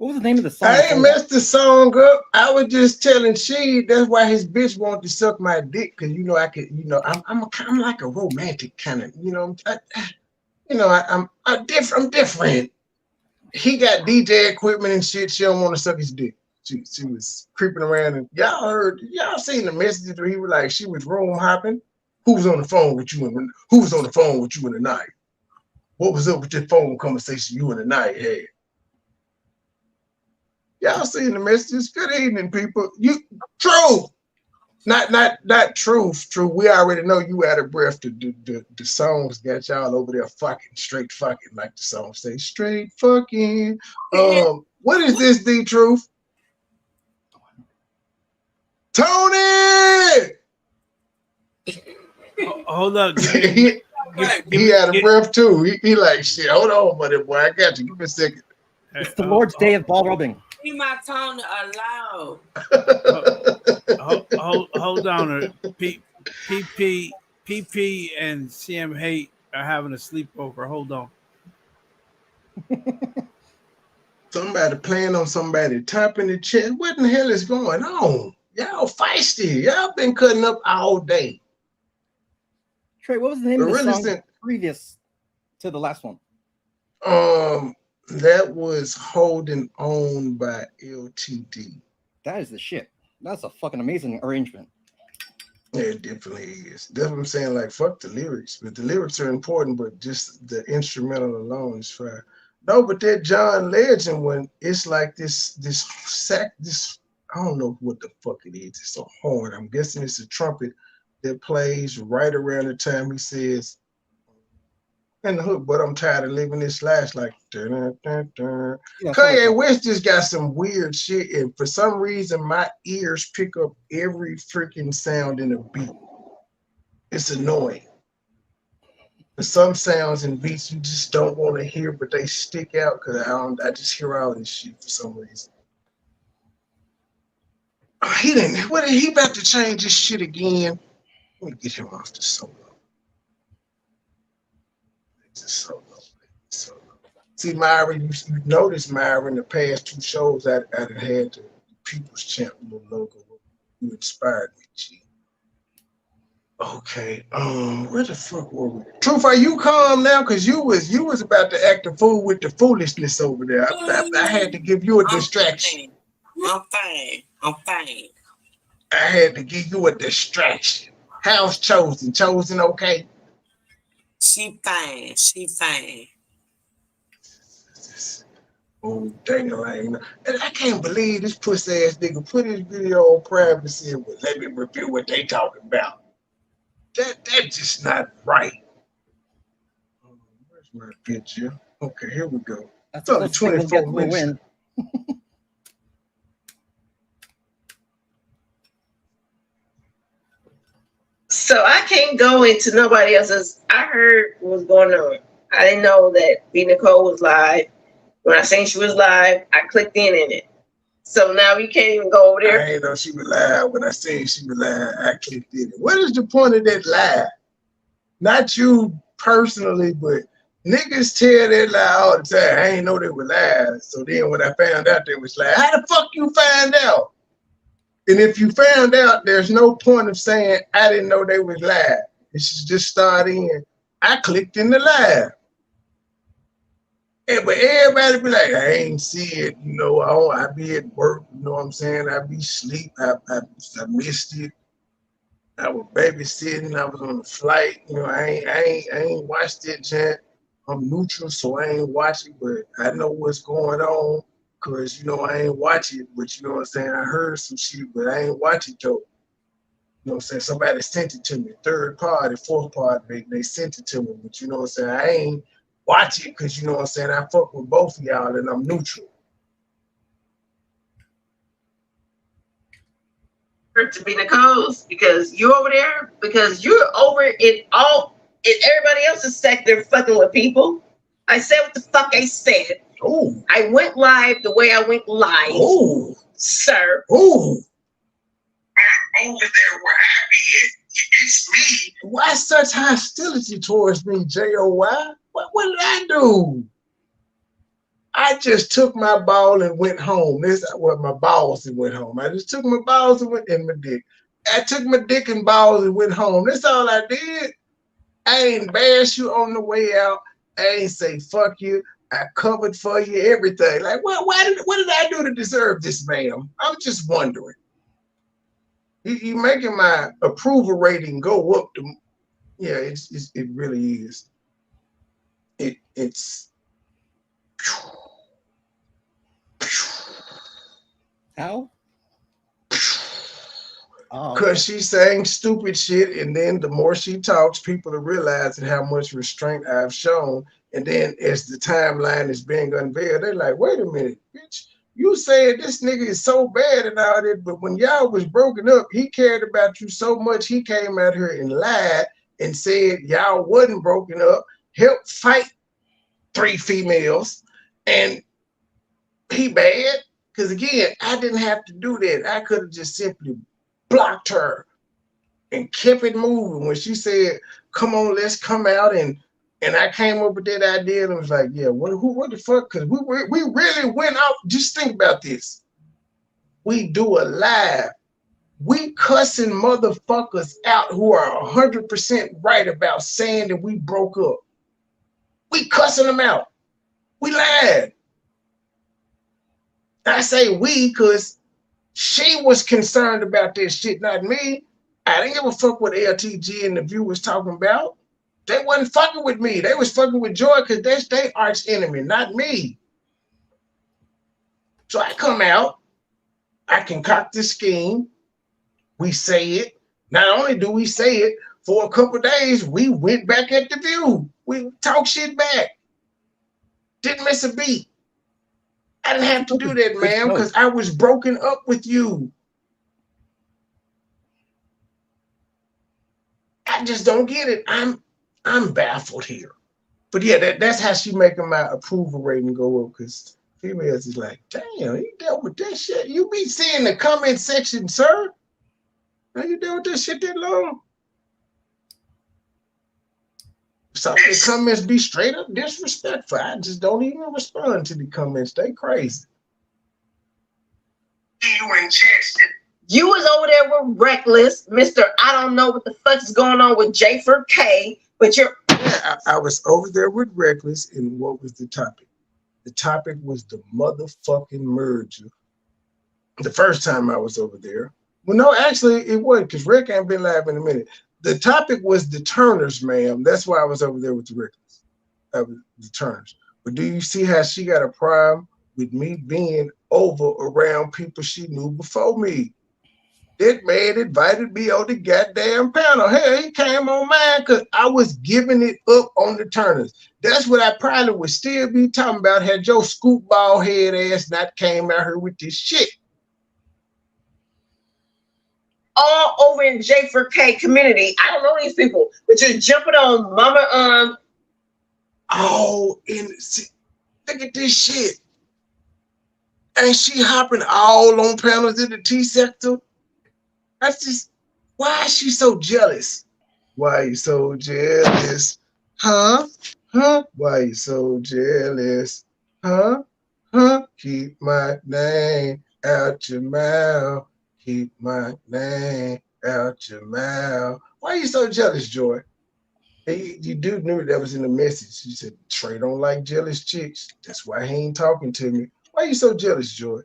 What was the name of the song? I ain't messed the song up. I was just telling she that's why his bitch wanted to suck my dick because you know I could. You know I'm like a romantic kind of. You know I'm different. I'm different. He got DJ equipment and shit. She don't want to suck his dick. She was creeping around and y'all seen the messages where he was like she was room hopping. Who was on the phone with you in the night? What was up with your phone conversation you and the night had? Y'all seen the messages. Good evening, people. True. Not truth. True. We already know you out of breath. The songs got y'all over there fucking straight fucking like the song say straight fucking. What is this? The truth? Tony. Hold up. He out of breath too. He like shit. Hold on, buddy boy. I got you. Give me a second. It's the Lord's Day of ball rubbing. Leave my tone alone. Hold on. PP and CM Hate are having a sleepover. Hold on. Somebody playing on somebody tapping the chest. What in the hell is going on? Y'all feisty. Y'all been cutting up all day. Trey, what was the name of the song previous to the last one? That was Holding On by LTD. That is the shit. That's a fucking amazing arrangement. Yeah, it definitely is. That's what I'm saying. Like, fuck the lyrics. But the lyrics are important, but just the instrumental alone is fine. No, but that John Legend one, it's like this I don't know what the fuck it is. It's a horn. I'm guessing it's a trumpet that plays right around the time he says in the hook, but I'm tired of living this life like dun, dun, dun. Yeah, Kanye West just got some weird shit, and for some reason my ears pick up every freaking sound in a beat. It's annoying. Some sounds and beats you just don't want to hear, but they stick out because I just hear all this shit for some reason. He about to change this shit again. Let me get him off the solo. See, Myron, you noticed, Myron, the past two shows I had the People's Champ logo. You inspired me, G. Okay, where the fuck were we? Truth, are you calm now? Cause you was about to act a fool with the foolishness over there. I had to give you a distraction. I'm fine. I had to give you a distraction. How's Chosen? Chosen okay? She fine. Oh, dang, I can't believe this pussy ass nigga put his video on privacy and let me review what they talking about. That's just not right. Where's my picture? Okay, here we go. That's only 24 minutes. So I can't go into nobody else's. I heard what was going on. I didn't know that B. Nicole was live. When I seen she was live, I clicked in it. So now you can't even go over there. I ain't know she was live. When I seen she was live, I clicked in it. What is the point of that live? Not you personally, but niggas tell that lie all the time. I ain't know they were live. So then when I found out they was live, how the fuck you find out? And if you found out, there's no point of saying I didn't know they was live. It should just start in. I clicked in the live. But everybody be like, I ain't see it, I be at work, you know what I'm saying? I be asleep, I missed it. I was babysitting, I was on the flight, I ain't watched it yet. I'm neutral, so I ain't watching, but I know what's going on, cause I ain't watch it, but you know what I'm saying? I heard some shit, but I ain't watch it though. You know what I'm saying? Somebody sent it to me, third party, fourth party, they sent it to me, but you know what I'm saying? I ain't watch it because you know what I'm saying, I fuck with both of y'all and I'm neutral. To be Nicole's because you're over there, because you're over in everybody else's sector fucking with people. I said what the fuck I said. Oh. I went live the way I went live. Oh. Sir. Oh. I over there where I be. It's me. Why such hostility towards me, J.O.Y.? What did I do? I just took my ball and went home. This was my balls and went home. I just took my balls and went in my dick. I took my dick and balls and went home. That's all I did. I ain't bash you on the way out. I ain't say fuck you. I covered for you, everything. Like, what did I do to deserve this, ma'am? I'm just wondering. You making my approval rating go up to, yeah, it really is. It's How? Because she's saying stupid shit, and then the more she talks, people are realizing how much restraint I've shown. And then as the timeline is being unveiled, they're like, wait a minute, bitch, you said this nigga is so bad and all that, but when y'all was broken up, he cared about you so much, he came out here and lied and said y'all wasn't broken up, helped fight 3 females, and he bad. Because again, I didn't have to do that. I could have just simply blocked her and kept it moving. When she said, come on, let's come out, and I came up with that idea and was like, yeah, what the fuck? Because we really went out. Just think about this. We do a live. We cussing motherfuckers out who are 100% right about saying that we broke up. We cussing them out. We lied. I say we because she was concerned about this shit, not me. I didn't give a fuck what LTG and the View was talking about. They wasn't fucking with me. They was fucking with Joy because that's their arch enemy, not me. So I come out. I concoct this scheme. We say it. Not only do we say it, for a couple of days, we went back at the View. We talk shit back. Didn't miss a beat. I didn't have to do that, ma'am, because I was broken up with you. I just don't get it. I'm baffled here. But yeah, that's how she making my approval rating go up, because females is like, damn, you dealt with that shit. You be seeing the comment section, sir. How you dealt with that shit that long? Some of the comments be straight up disrespectful. I just don't even respond to the comments. They crazy. You was over there with Reckless, Mr. I don't know what the fuck is going on with J4K, but you're... Yeah, I was over there with Reckless, and what was the topic? The topic was the motherfucking merger. The first time I was over there. Well, no, actually, it wasn't, because Rick ain't been live in a minute. The topic was the Turners, ma'am. That's why I was over there with the Reckless. The Turners. But do you see how she got a problem with me being over around people she knew before me? That man invited me on the goddamn panel. Hell, he came on mine because I was giving it up on the Turners. That's what I probably would still be talking about had your scoop ball head ass not came out here with this shit. All over in J4K community. I don't know these people, but you're jumping on Mama. Look at this shit. And she hopping all on panels in the T sector. That's just, why is she so jealous? Why are you so jealous? Huh? Huh? Why are you so jealous? Huh? Huh? Keep my name out your mouth. Keep my name out your mouth. Why are you so jealous, Joy? Hey, you dude knew that was in the message. He said, Trey don't like jealous chicks. That's why he ain't talking to me. Why are you so jealous, Joy?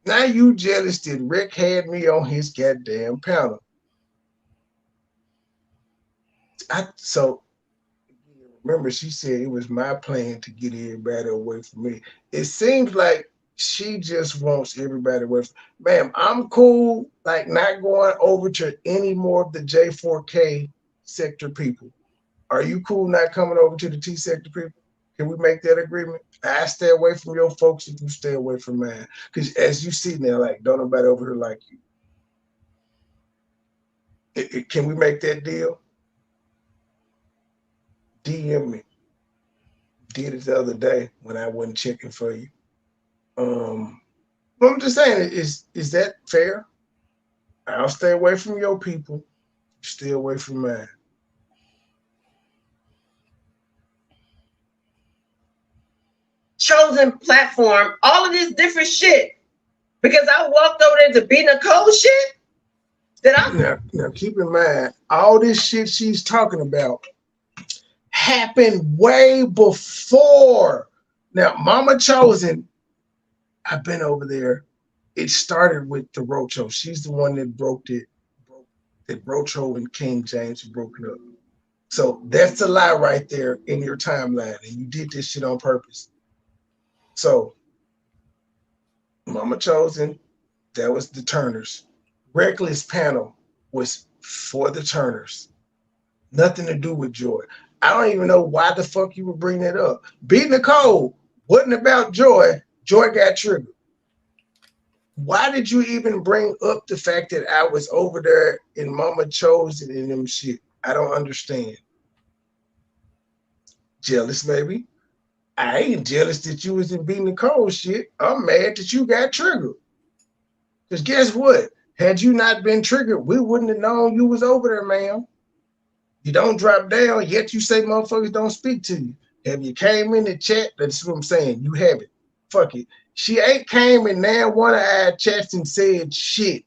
Now you jealous that Rick had me on his goddamn panel. So remember, she said it was my plan to get everybody away from me. It seems like she just wants everybody away from me. Ma'am, I'm cool, like not going over to any more of the J4K sector people. Are you cool not coming over to the T sector people? Can we make that agreement? I stay away from your folks if you stay away from mine. Because as you see now, like, don't nobody over here like you. Can we make that deal? DM me. Did it the other day when I wasn't checking for you. But I'm just saying, is that fair? I'll stay away from your people. Stay away from mine. Chosen platform, all of this different shit. Because I walked over there to be Nicole shit. Now keep in mind, all this shit she's talking about happened way before. Now, Mama Chosen, I've been over there. It started with the Rocho. She's the one that broke it. That Rocho and King James broke it up. So that's a lie right there in your timeline. And you did this shit on purpose. So Mama Chosen, that was the Turners. Reckless Panel was for the Turners. Nothing to do with Joy. I don't even know why the fuck you would bring that up. Beat Nicole wasn't about Joy. Joy got triggered. Why did you even bring up the fact that I was over there and Mama Chosen and them shit? I don't understand. Jealous, maybe? I ain't jealous that you was in Beat Nicole shit. I'm mad that you got triggered. Because guess what? Had you not been triggered, we wouldn't have known you was over there, ma'am. You don't drop down, yet you say motherfuckers don't speak to you. Have you came in the chat? That's what I'm saying. You haven't. Fuck it. She ain't came in now one of our chats and said shit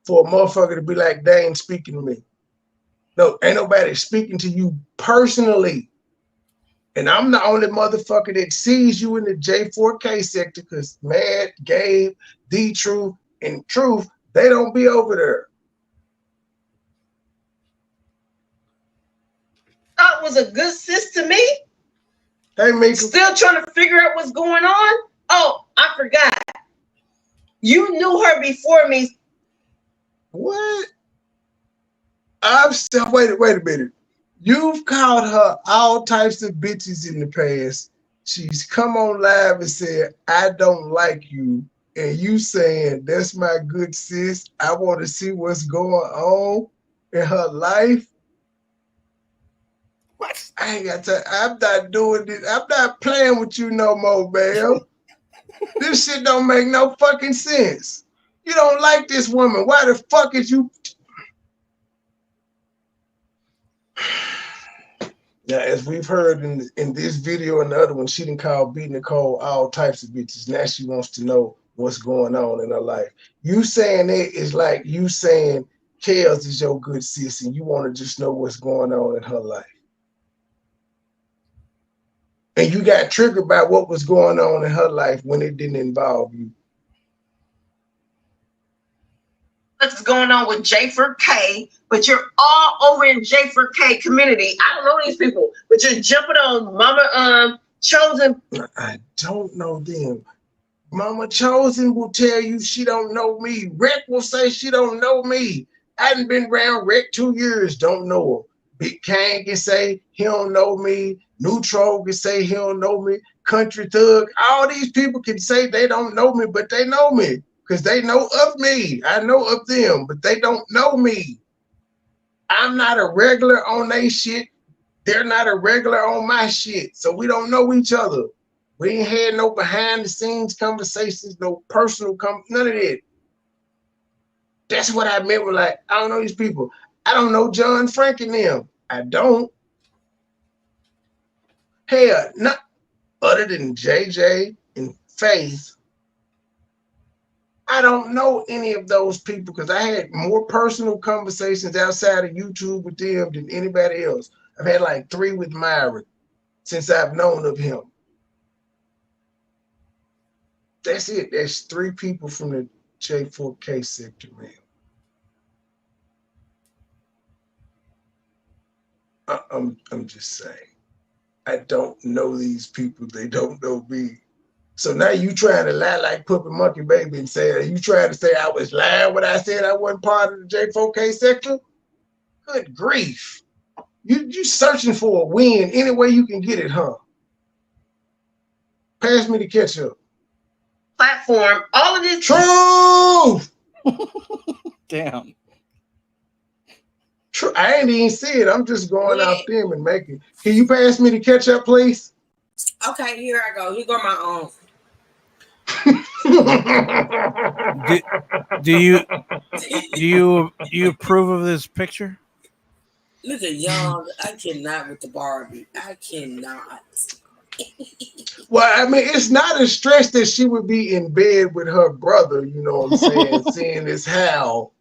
for a motherfucker to be like, they ain't speaking to me. No, ain't nobody speaking to you personally. And I'm the only motherfucker that sees you in the J4K sector because Mad, Gabe, D-Truth, and Truth, they don't be over there. Thought was a good sis to me. Hey, Mika. Still trying to figure out what's going on. Oh, I forgot. You knew her before me. What? I'm still wait a minute. You've called her all types of bitches in the past. She's come on live and said, I don't like you. And you saying, that's my good sis. I want to see what's going on in her life. What? I ain't got time. I'm not doing this. I'm not playing with you no more, man. This shit don't make no fucking sense. You don't like this woman. Why the fuck is you? Now, as we've heard in this video and the other one, she done called Beat Nicole all types of bitches. Now she wants to know what's going on in her life. You saying it is like you saying Kels is your good sis and you want to just know what's going on in her life. And you got triggered by what was going on in her life when it didn't involve you. What's going on with J4K, but you're all over in J4K community. I don't know these people, but you're jumping on Mama Chosen. I don't know them. Mama Chosen will tell you she don't know me. Rec will say she don't know me. I done been around Rec 2 years, don't know her. Big Kang can say he don't know me. Neutral can say he don't know me. Country Thug, all these people can say they don't know me, but they know me. Because they know of me. I know of them, but they don't know me. I'm not a regular on they shit. They're not a regular on my shit. So we don't know each other. We ain't had no behind the scenes conversations, no personal, none of that. That's what I meant with like, I don't know these people. I don't know John Frank and them. I don't. Hell, not other than JJ and Faith. I don't know any of those people because I had more personal conversations outside of YouTube with them than anybody else. I've had like 3 with Myron since I've known of him. That's it. There's 3 people from the J4K sector, man. I'm just saying. I don't know these people. They don't know me. So now you trying to lie like Puppy Monkey Baby and say, you trying to say I was lying when I said I wasn't part of the J4K sector? Good grief. You searching for a win any way you can get it, huh? Pass me the ketchup. Platform, all of this. Truth! Damn. True. I ain't even see it. I'm just going out them and making. Can you pass me the ketchup, please? Okay, here I go. Here go my own. Do you approve of this picture? Look at y'all. I cannot with the Barbie. I cannot. Well, I mean, it's not a stretch that she would be in bed with her brother, you know what I'm saying, seeing this how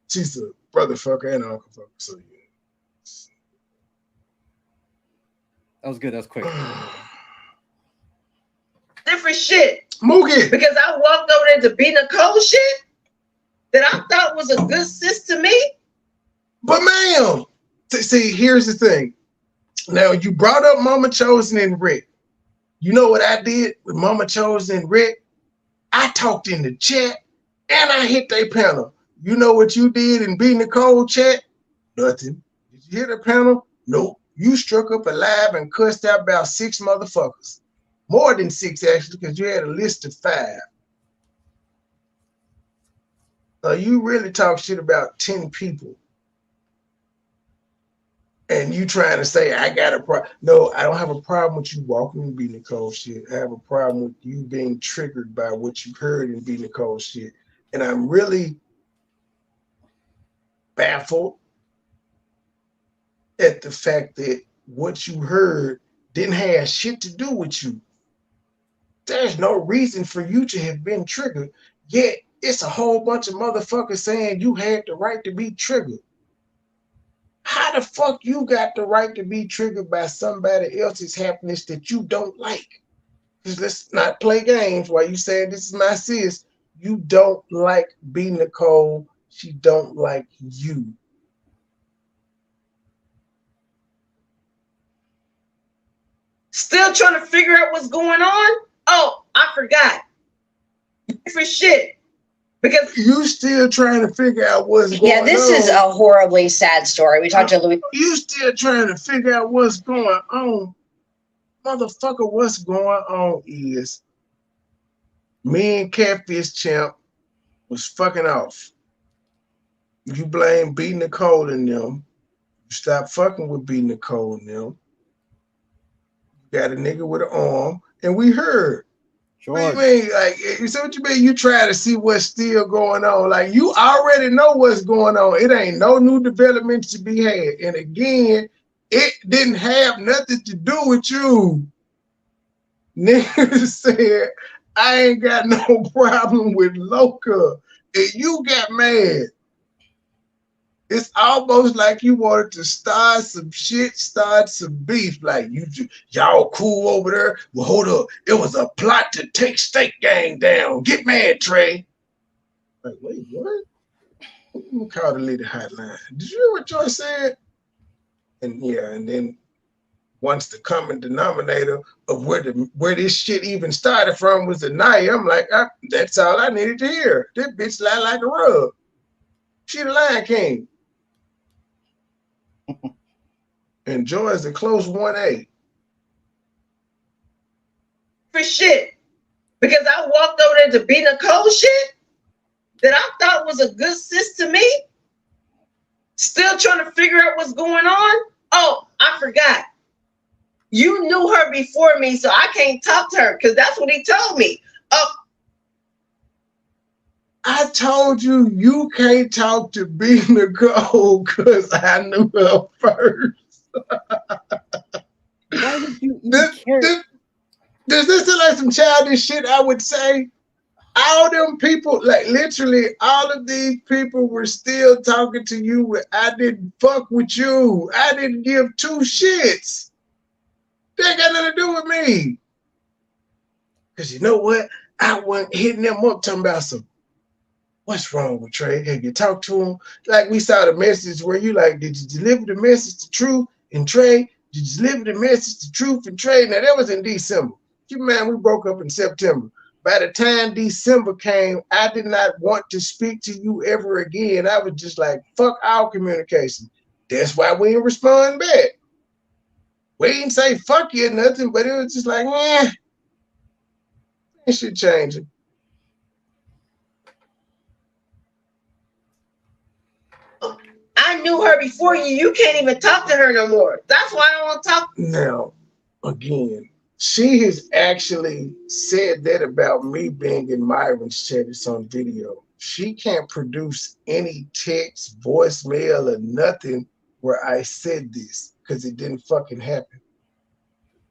she's a brother fucker and uncle fucker. So yeah. That was good. That was quick. Different shit. Mookie. Because I walked over there to be Nicole shit that I thought was a good sis to me. But ma'am, see, here's the thing. Now, you brought up Mama Chosen and Rick. You know what I did with Mama Chosen and Rick? I talked in the chat and I hit their panel. You know what you did in B Nicole chat? Nothing. Did you hit the panel? Nope. You struck up a live and cussed out about 6 motherfuckers. More than 6, actually, because you had a list of 5. You really talk shit about 10 people. And you trying to say, I got a problem. No, I don't have a problem with you walking in B Nicole shit. I have a problem with you being triggered by what you heard in B Nicole shit. And I'm really baffled at the fact that what you heard didn't have shit to do with you. There's no reason for you to have been triggered, yet it's a whole bunch of motherfuckers saying you had the right to be triggered. How the fuck you got the right to be triggered by somebody else's happiness that you don't like? Because let's not play games while you saying this is my sis. You don't like B Nicole. She don't like you. Still trying to figure out what's going on? Oh, I forgot. For shit. Because you still trying to figure out what's going on. Yeah, this is a horribly sad story. We talked to Louis. You still trying to figure out what's going on. Motherfucker, what's going on is me and Catfish Champ was fucking off. You blame B Nicole and them. You stop fucking with B Nicole and them. You got a nigga with an arm, and we heard. Sure. What do you mean? Like, you see what you mean? You try to see what's still going on. Like, you already know what's going on. It ain't no new developments to be had. And again, it didn't have nothing to do with you. Niggas said, I ain't got no problem with Loca. And you got mad. It's almost like you wanted to start some shit, start some beef. Like, y'all cool over there? Well, hold up. It was a plot to take Steak Gang down. Get mad, Trey. Like, wait, what? Let me call the lady hotline. Did you hear what Joyce said? And yeah, and then once the common denominator of where this shit even started from was the night, I'm like, that's all I needed to hear. This bitch lie like a rug. She the Lion King. And Joy is a close 1A. for shit. Because I walked over there to be Nicole shit that I thought was a good sis to me. Still trying to figure out what's going on. Oh, I forgot. You knew her before me, so I can't talk to her because that's what he told me. I told you you can't talk to B Nicole because I knew her first. Why would you even care? Does this sound like some childish shit? I would say all them people, like literally all of these people were still talking to you. I didn't fuck with you. I didn't give 2 shits. They ain't got nothing to do with me. Because you know what? I wasn't hitting them up talking about some, what's wrong with Trey? Have you talked to him? Like we saw the message where you like, did you deliver the message to Truth and Trey? Did you deliver the message to Truth and Trey? Now that was in December. Man, we broke up in September. By the time December came, I did not want to speak to you ever again. I was just like, fuck our communication. That's why we didn't respond back. We didn't say fuck you or nothing, but it was just like, ain't shit changing. I knew her before you. You can't even talk to her no more. That's why I don't want to talk. Now, again, she has actually said that about me being in Myron's chat. It's on video. She can't produce any text, voicemail, or nothing where I said this because it didn't fucking happen.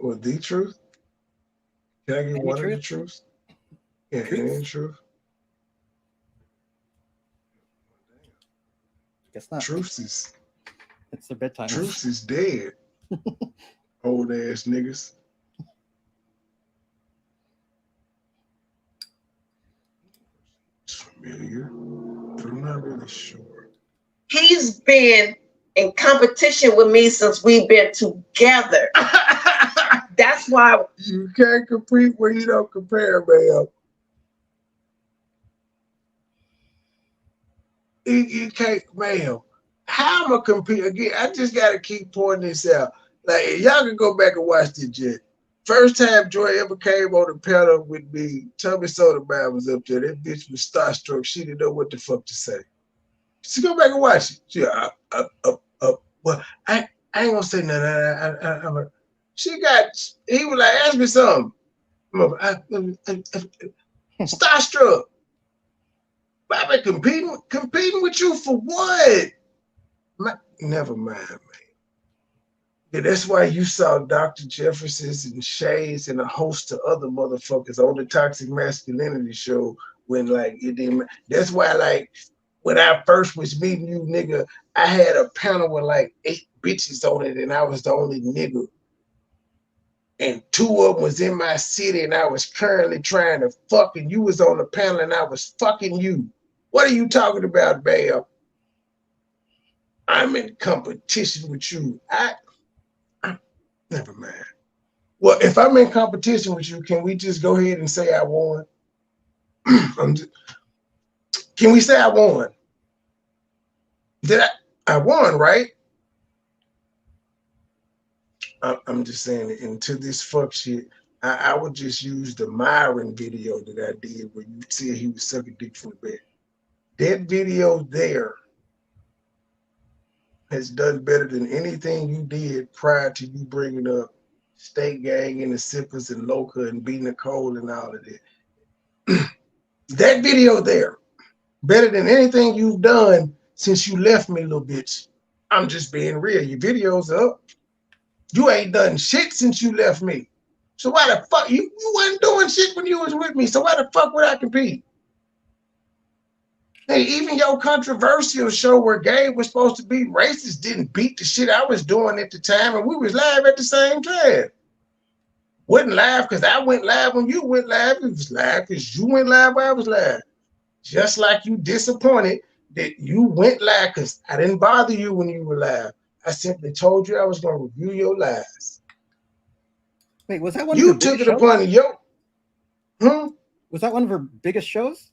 Well, the truth. Can I get Any one of the truth? truths? Yeah, Truths? any truth. Guess not. Truths is It's their bedtime. truths is dead. Old ass niggas. It's familiar, but I'm not really sure. He's been in competition with me since we've been together. That's why. You can't compete where you don't compare, man. You can't, man. How am I compete again? I just gotta keep pointing this out. Like y'all can go back and watch this shit. First time Joy ever came on the panel with me, Tommy Soda Man was up there. That bitch was starstruck. She didn't know what the fuck to say. Just go back and watch it. She, well, I ain't gonna say nothing. She got. He was like, ask me something. Starstruck. I've been competing with you for what? Never mind, man. Yeah, that's why you saw Dr. Jefferson's and Shades and a host of other motherfuckers on the Toxic Masculinity show when like it didn't. That's why like when I first was meeting you, nigga, I had a panel with like 8 bitches on it, and I was the only nigga. And 2 of them was in my city, and I was currently trying to fuck, and you was on the panel, and I was fucking you. What are you talking about, Bam? I'm in competition with you. I never mind. Well, if I'm in competition with you, can we just go ahead and say I won? Can we say I won? Did I won, right? I'm just saying, into this fuck shit, I would just use the Myron video that I did where you see he was sucking dick from the bed. That video there has done better than anything you did prior to you bringing up State Gang and the Sippers and Loca and B. Nicole and all of that. That video there, better than anything you've done since you left me, little bitch. I'm just being real. Your video's up. You ain't done shit since you left me. So why the fuck you wasn't doing shit when you was with me? So why the fuck would I compete? Hey, even your controversial show where Gabe was supposed to be racist didn't beat the shit I was doing at the time, and we was live at the same time. Wasn't live because I went live when you went live. It was live because you went live while I was live. Just like you disappointed that you went live because I didn't bother you when you were live. I simply told you I was going to review your lives. Wait, was that one you of her took biggest it upon shows? your Was that one of her biggest shows?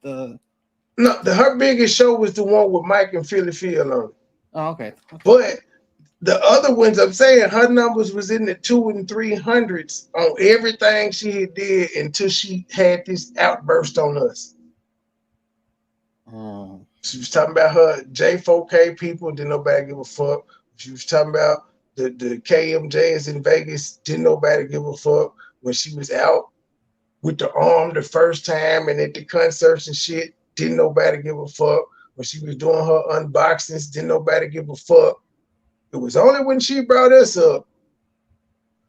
No, her biggest show was the one with Mike and Philly Field on it. Oh, okay. But the other ones, I'm saying her numbers was in the 200s and 300s on everything she did until she had this outburst on us. She was talking about her J4K people, didn't nobody give a fuck. She was talking about the KMJs in Vegas, didn't nobody give a fuck. When she was out with the arm the first time and at the concerts and shit, didn't nobody give a fuck. When she was doing her unboxings, didn't nobody give a fuck. It was only when she brought us up,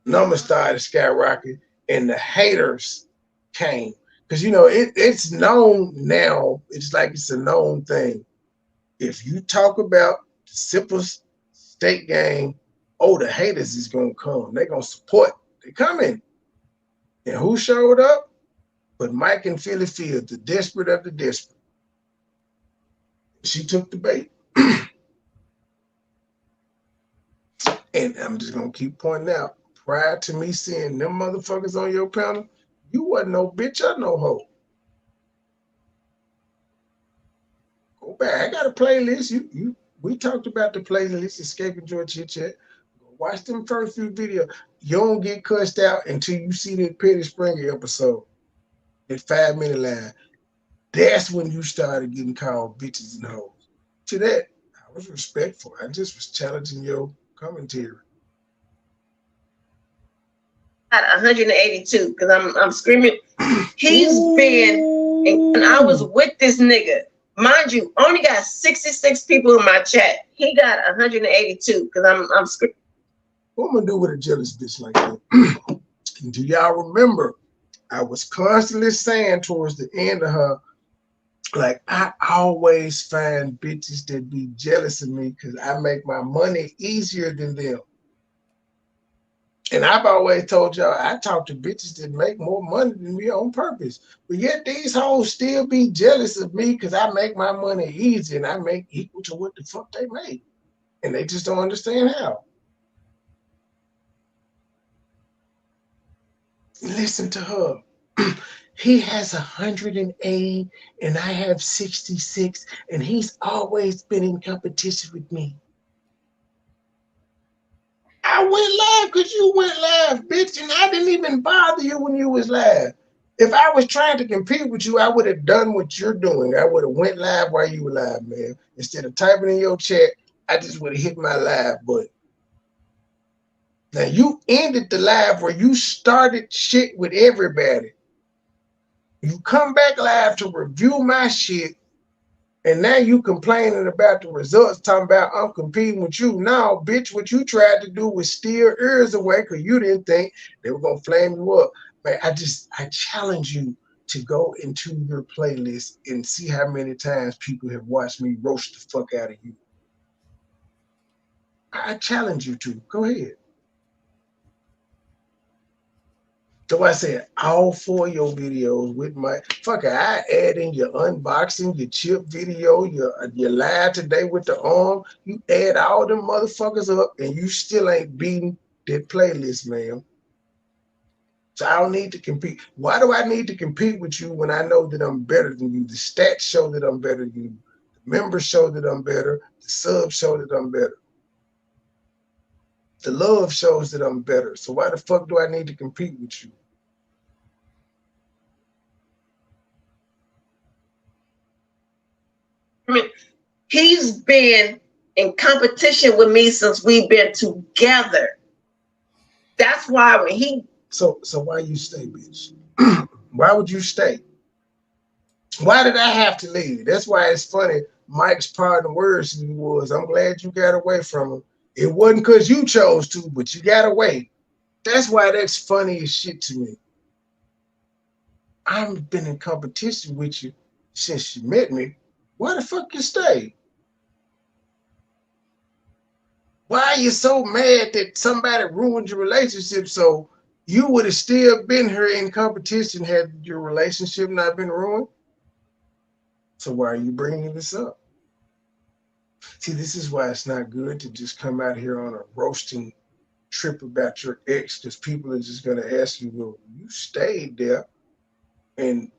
numbers started skyrocketing and the haters came. Because, you know, it's known now. It's like it's a known thing. If you talk about the Sippers State Gang, the haters is going to come. They're going to support. They're coming. And who showed up? But Mike and Philly Field, the desperate of the desperate. She took the bait. And I'm just going to keep pointing out, prior to me seeing them motherfuckers on your panel, you wasn't no bitch or no hoe. Go back. I got a playlist. We talked about the playlist, Escaping Joy Chit Chat. Watch them first few videos. You don't get cussed out until you see that Petty Springer episode. That 5-minute line. That's when you started getting called bitches and hoes. To that, I was respectful. I just was challenging your commentary. At 182 because I'm screaming. He's been, and I was with this nigga. Mind you, only got 66 people in my chat. He got 182 because I'm screaming. What I'm gonna do with a jealous bitch like that? Do y'all remember? I was constantly saying towards the end of her, like, I always find bitches that be jealous of me because I make my money easier than them. And I've always told y'all, I talk to bitches that make more money than me on purpose. But yet these hoes still be jealous of me because I make my money easy and I make equal to what the fuck they make. And they just don't understand how. Listen to her. He has 180 and I have 66, and he's always been in competition with me. I went live because you went live, bitch, and I didn't even bother you when you was live. If I was trying to compete with you, I would have done what you're doing. I would have went live while you were live, man. Instead of typing in your chat, I just would have hit my live button. Now, you ended the live where you started shit with everybody. You come back live to review my shit, and now you complaining about the results, talking about I'm competing with you. Now, bitch, what you tried to do was steer ears away because you didn't think they were going to flame you up. Man, I challenge you to go into your playlist and see how many times people have watched me roast the fuck out of you. I challenge you to. Go ahead. So I said, all 4 of your videos with my fucker, I add in your unboxing, your chip video, your live today with the arm. You add all them motherfuckers up and you still ain't beating that playlist, man. So I don't need to compete. Why do I need to compete with you when I know that I'm better than you? The stats show that I'm better than you. The members show that I'm better. The subs show that I'm better. The love shows that I'm better. So why the fuck do I need to compete with you? I mean, he's been in competition with me since we've been together. That's why when he... So why you stay, bitch? Why would you stay? Why did I have to leave? That's why it's funny. Mike's part of the words was, I'm glad you got away from him. It wasn't because you chose to, but you got away. That's why that's funny as shit to me. I've been in competition with you since you met me. Why the fuck you stay? Why are you so mad that somebody ruined your relationship so you would have still been here in competition had your relationship not been ruined? So why are you bringing this up? See, this is why it's not good to just come out here on a roasting trip about your ex, because people are just going to ask you, well, you stayed there and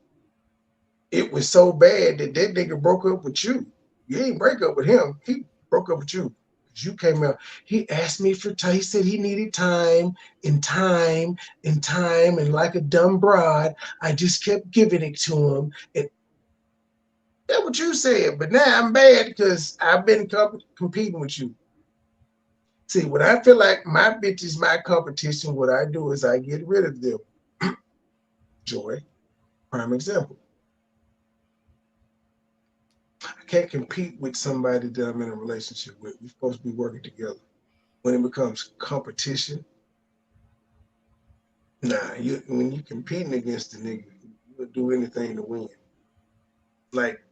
it was so bad that that nigga broke up with you. You ain't break up with him. He broke up with you. You came out. He asked me for time. He said he needed time and time and time. And like a dumb broad, I just kept giving it to him. And that's what you said. But now I'm bad because I've been competing with you. See, when I feel like my bitch is my competition, what I do is I get rid of them. Joy, prime example. I can't compete with somebody that I'm in a relationship with. We're supposed to be working together. When it becomes competition, when you're competing against the nigga, you'll do anything to win. Like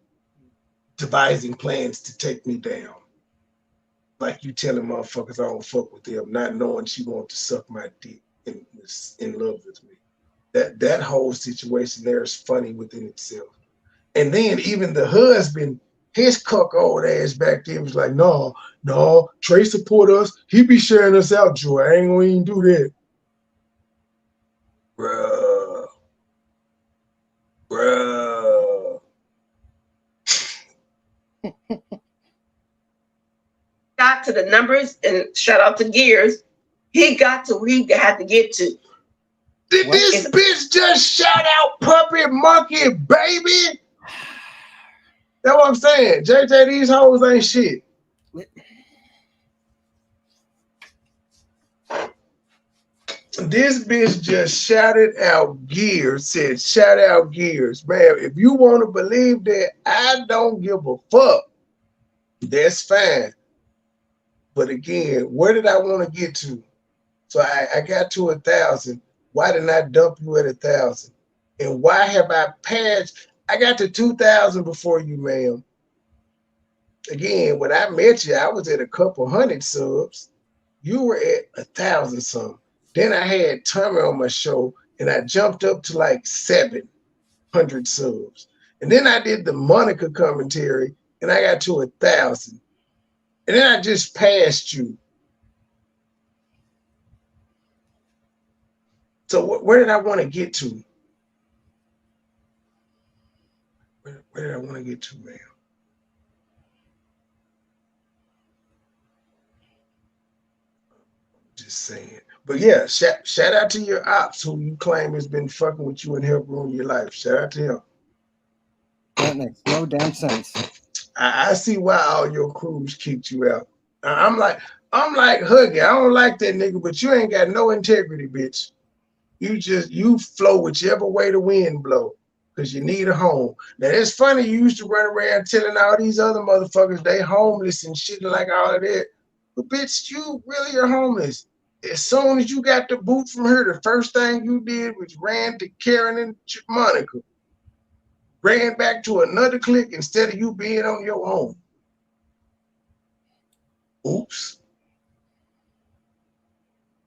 devising plans to take me down. Like you telling motherfuckers I don't fuck with them, not knowing she wants to suck my dick and was in love with me. That whole situation there is funny within itself. And then even the husband, his cuck old ass back there was like, no, Trey support us. He be sharing us out, Joy. I ain't gonna even do that. Bruh. got to the numbers, and shout out to Gears, he got to where he had to get to. Did this bitch just shout out puppy monkey baby? That's what I'm saying. JJ, these hoes ain't shit. This bitch just shouted out Gears, said shout out Gears. Man, if you want to believe that, I don't give a fuck. That's fine. But again, where did I want to get to? So I got to 1,000. Why didn't I dump you at 1,000? And why have I passed? I got to 2,000 before you, ma'am. Again, when I met you, I was at a couple hundred subs. You were at 1,000 some. Then I had Tommy on my show, and I jumped up to like 700 subs. And then I did the Monica commentary, and I got to 1,000. And then I just passed you. So where did I want to get to? Where did I want to get to, man? Just saying. But yeah, shout out to your ops who you claim has been fucking with you and help ruin your life. Shout out to him. That makes no damn sense. I see why all your crews kicked you out. I'm like Huggy. I don't like that nigga, but you ain't got no integrity, bitch. You flow whichever way the wind blow, because you need a home. Now it's funny you used to run around telling all these other motherfuckers they homeless and shit like all of that. But bitch, you really are homeless. As soon as you got the boot from her, the first thing you did was ran to Karen and Monica. Ran back to another clique instead of you being on your own. Oops.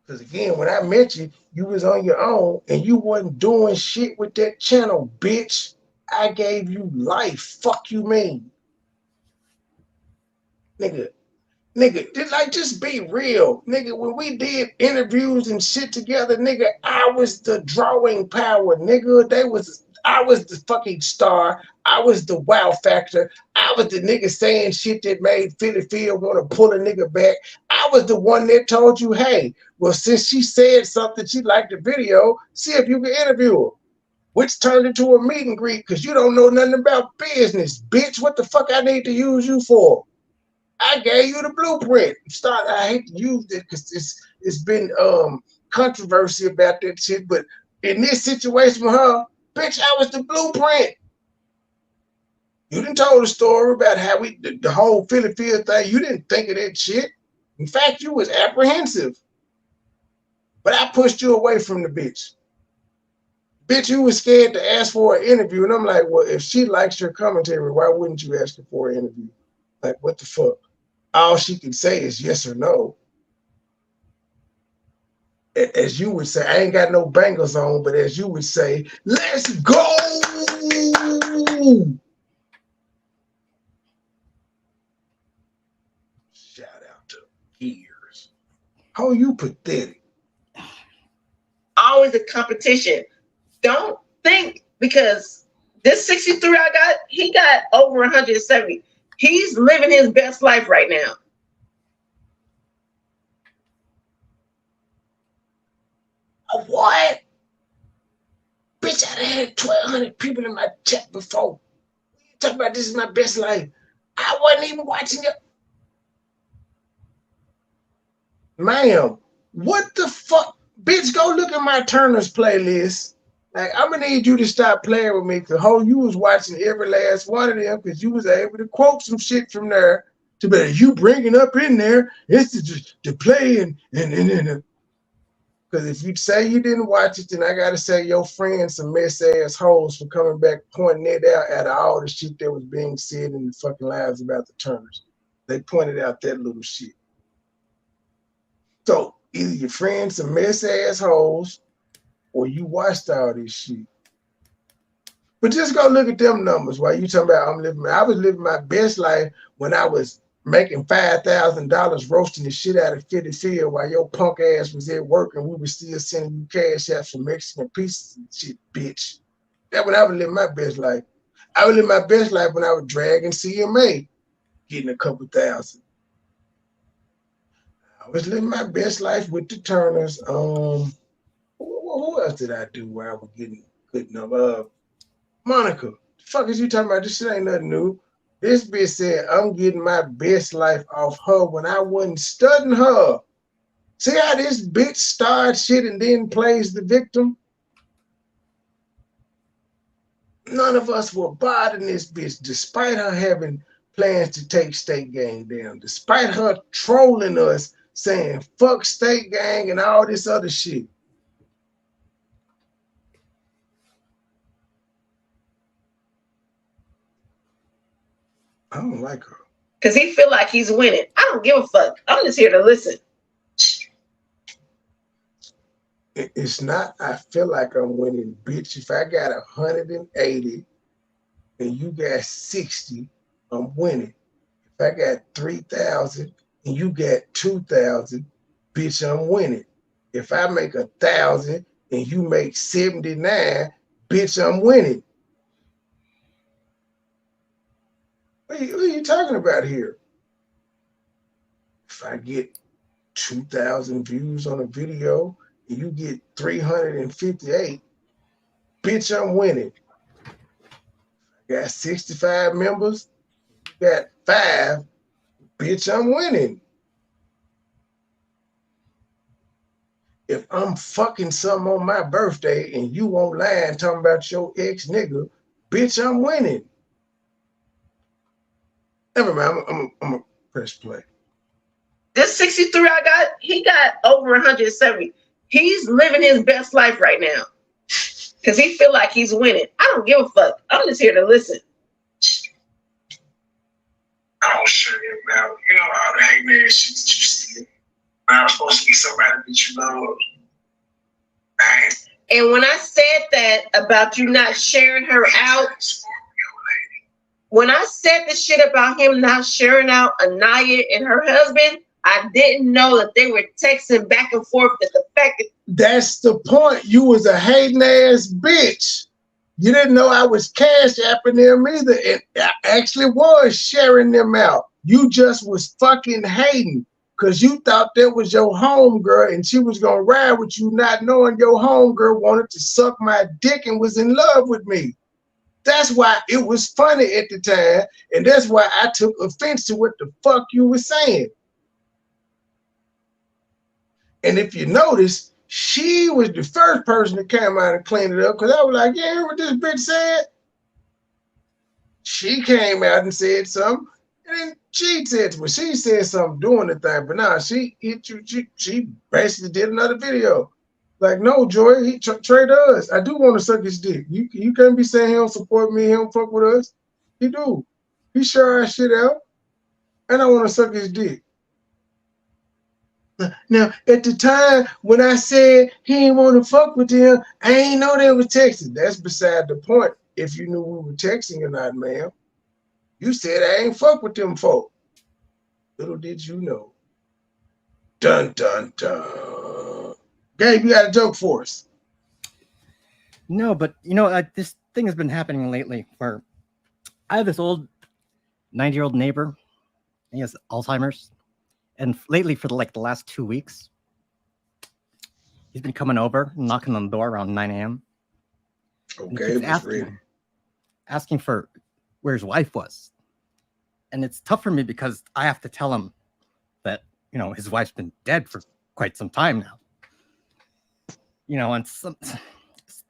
Because again, when I met you, you was on your own and you wasn't doing shit with that channel, bitch. I gave you life. Fuck you mean. Nigga, just be real. Nigga, when we did interviews and shit together, nigga, I was the drawing power, nigga. I was the fucking star. I was the wow factor. I was the nigga saying shit that made Philly Phil want to pull a nigga back. I was the one that told you, hey, well, since she said something, she liked the video, see if you can interview her. Which turned into a meet and greet because you don't know nothing about business, bitch. What the fuck I need to use you for? I gave you the blueprint. I hate to use it because it's been controversy about that shit, but in this situation with her, bitch, I was the blueprint. You done told the story about how the whole Philly Phil thing. You didn't think of that shit. In fact, you was apprehensive. But I pushed you away from the bitch. Bitch, you was scared to ask for an interview. And I'm like, well, if she likes your commentary, why wouldn't you ask her for an interview? Like, what the fuck? All she can say is yes or no. As you would say, I ain't got no bangles on, but as you would say, let's go. Shout out to Gears. How you pathetic. Always a competition. Don't think because this 63 I got, he got over 170. He's living his best life right now. What? Bitch, I had 1,200 people in my chat before. You talking about this is my best life. I wasn't even watching it. Ma'am, what the fuck? Bitch, go look at my Turner's playlist. Like, I'm gonna need you to stop playing with me because you was watching every last one of them because you was able to quote some shit from there to be like, you bringing up in there, it's to play and because if you say you didn't watch it, then I gotta say your friends some mess ass hoes for coming back pointing it out of all the shit that was being said in the fucking lives about the Turners. They pointed out that little shit. So either your friends some mess ass hoes or you watched all this shit. But just go look at them numbers while you talking about I was living my best life when I was making $5,000 roasting the shit out of Philly Phil while your punk ass was at work and we were still sending you cash out for Mexican pieces and shit, bitch. That's when I was living my best life. I was living my best life when I was dragging CMA, getting a couple thousand. I was living my best life with the Turners. Who else did I do where I was getting good enough? Monica, the fuck is you talking about? This shit ain't nothing new. This bitch said I'm getting my best life off her when I wasn't studying her. See how this bitch starts shit and then plays the victim? None of us were bothering this bitch despite her having plans to take State Gang down, despite her trolling us saying fuck State Gang and all this other shit. I don't like her. Because he feel like he's winning. I don't give a fuck. I'm just here to listen. It's not, I feel like I'm winning, bitch. If I got 180 and you got 60, I'm winning. If I got 3,000 and you got 2,000, bitch, I'm winning. If I make 1,000 and you make 79, bitch, I'm winning. What are you talking about here? If I get 2,000 views on a video and you get 358, bitch, I'm winning. I got 65 members, you got 5, bitch, I'm winning. If I'm fucking something on my birthday and you online talking about your ex nigga, bitch, I'm winning. Never mind, I'm gonna press play. This 63 I got, he got over 170. He's living his best life right now. Because he feel like he's winning. I don't give a fuck. I'm just here to listen. I don't shut him out. You know, all the hate man shit that you see. I'm supposed to be somebody that you love. Man. And when I said that about you not sharing her out, when I said the shit about him not sharing out Anaya and her husband, I didn't know that they were texting back and forth. That the fact that that's the point. You was a hating ass bitch. You didn't know I was cash apping them either. And I actually was sharing them out. You just was fucking hating because you thought that was your homegirl and she was gonna ride with you, not knowing your homegirl wanted to suck my dick and was in love with me. That's why it was funny at the time, and that's why I took offense to what the fuck you were saying. And if you notice, she was the first person that came out and cleaned it up because I was like, yeah, hear what this bitch said? She came out and said something, and then she said, well, she said something doing the thing, but nah, she basically did another video. Like, no, Joy, Trey does. I do want to suck his dick. You can't be saying he don't support me, he don't fuck with us. He do. He share our shit out, and I want to suck his dick. Now, at the time when I said he ain't want to fuck with them, I ain't know they was texting. That's beside the point. If you knew we were texting or not, ma'am. You said I ain't fuck with them folk. Little did you know. Dun, dun, dun. Gabe, you got a joke for us? No, but this thing has been happening lately where I have this old 90-year-old neighbor. He has Alzheimer's. And lately, for the last 2 weeks, he's been coming over, knocking on the door around 9 a.m. Okay, asking for where his wife was. And it's tough for me because I have to tell him that, his wife's been dead for quite some time now. And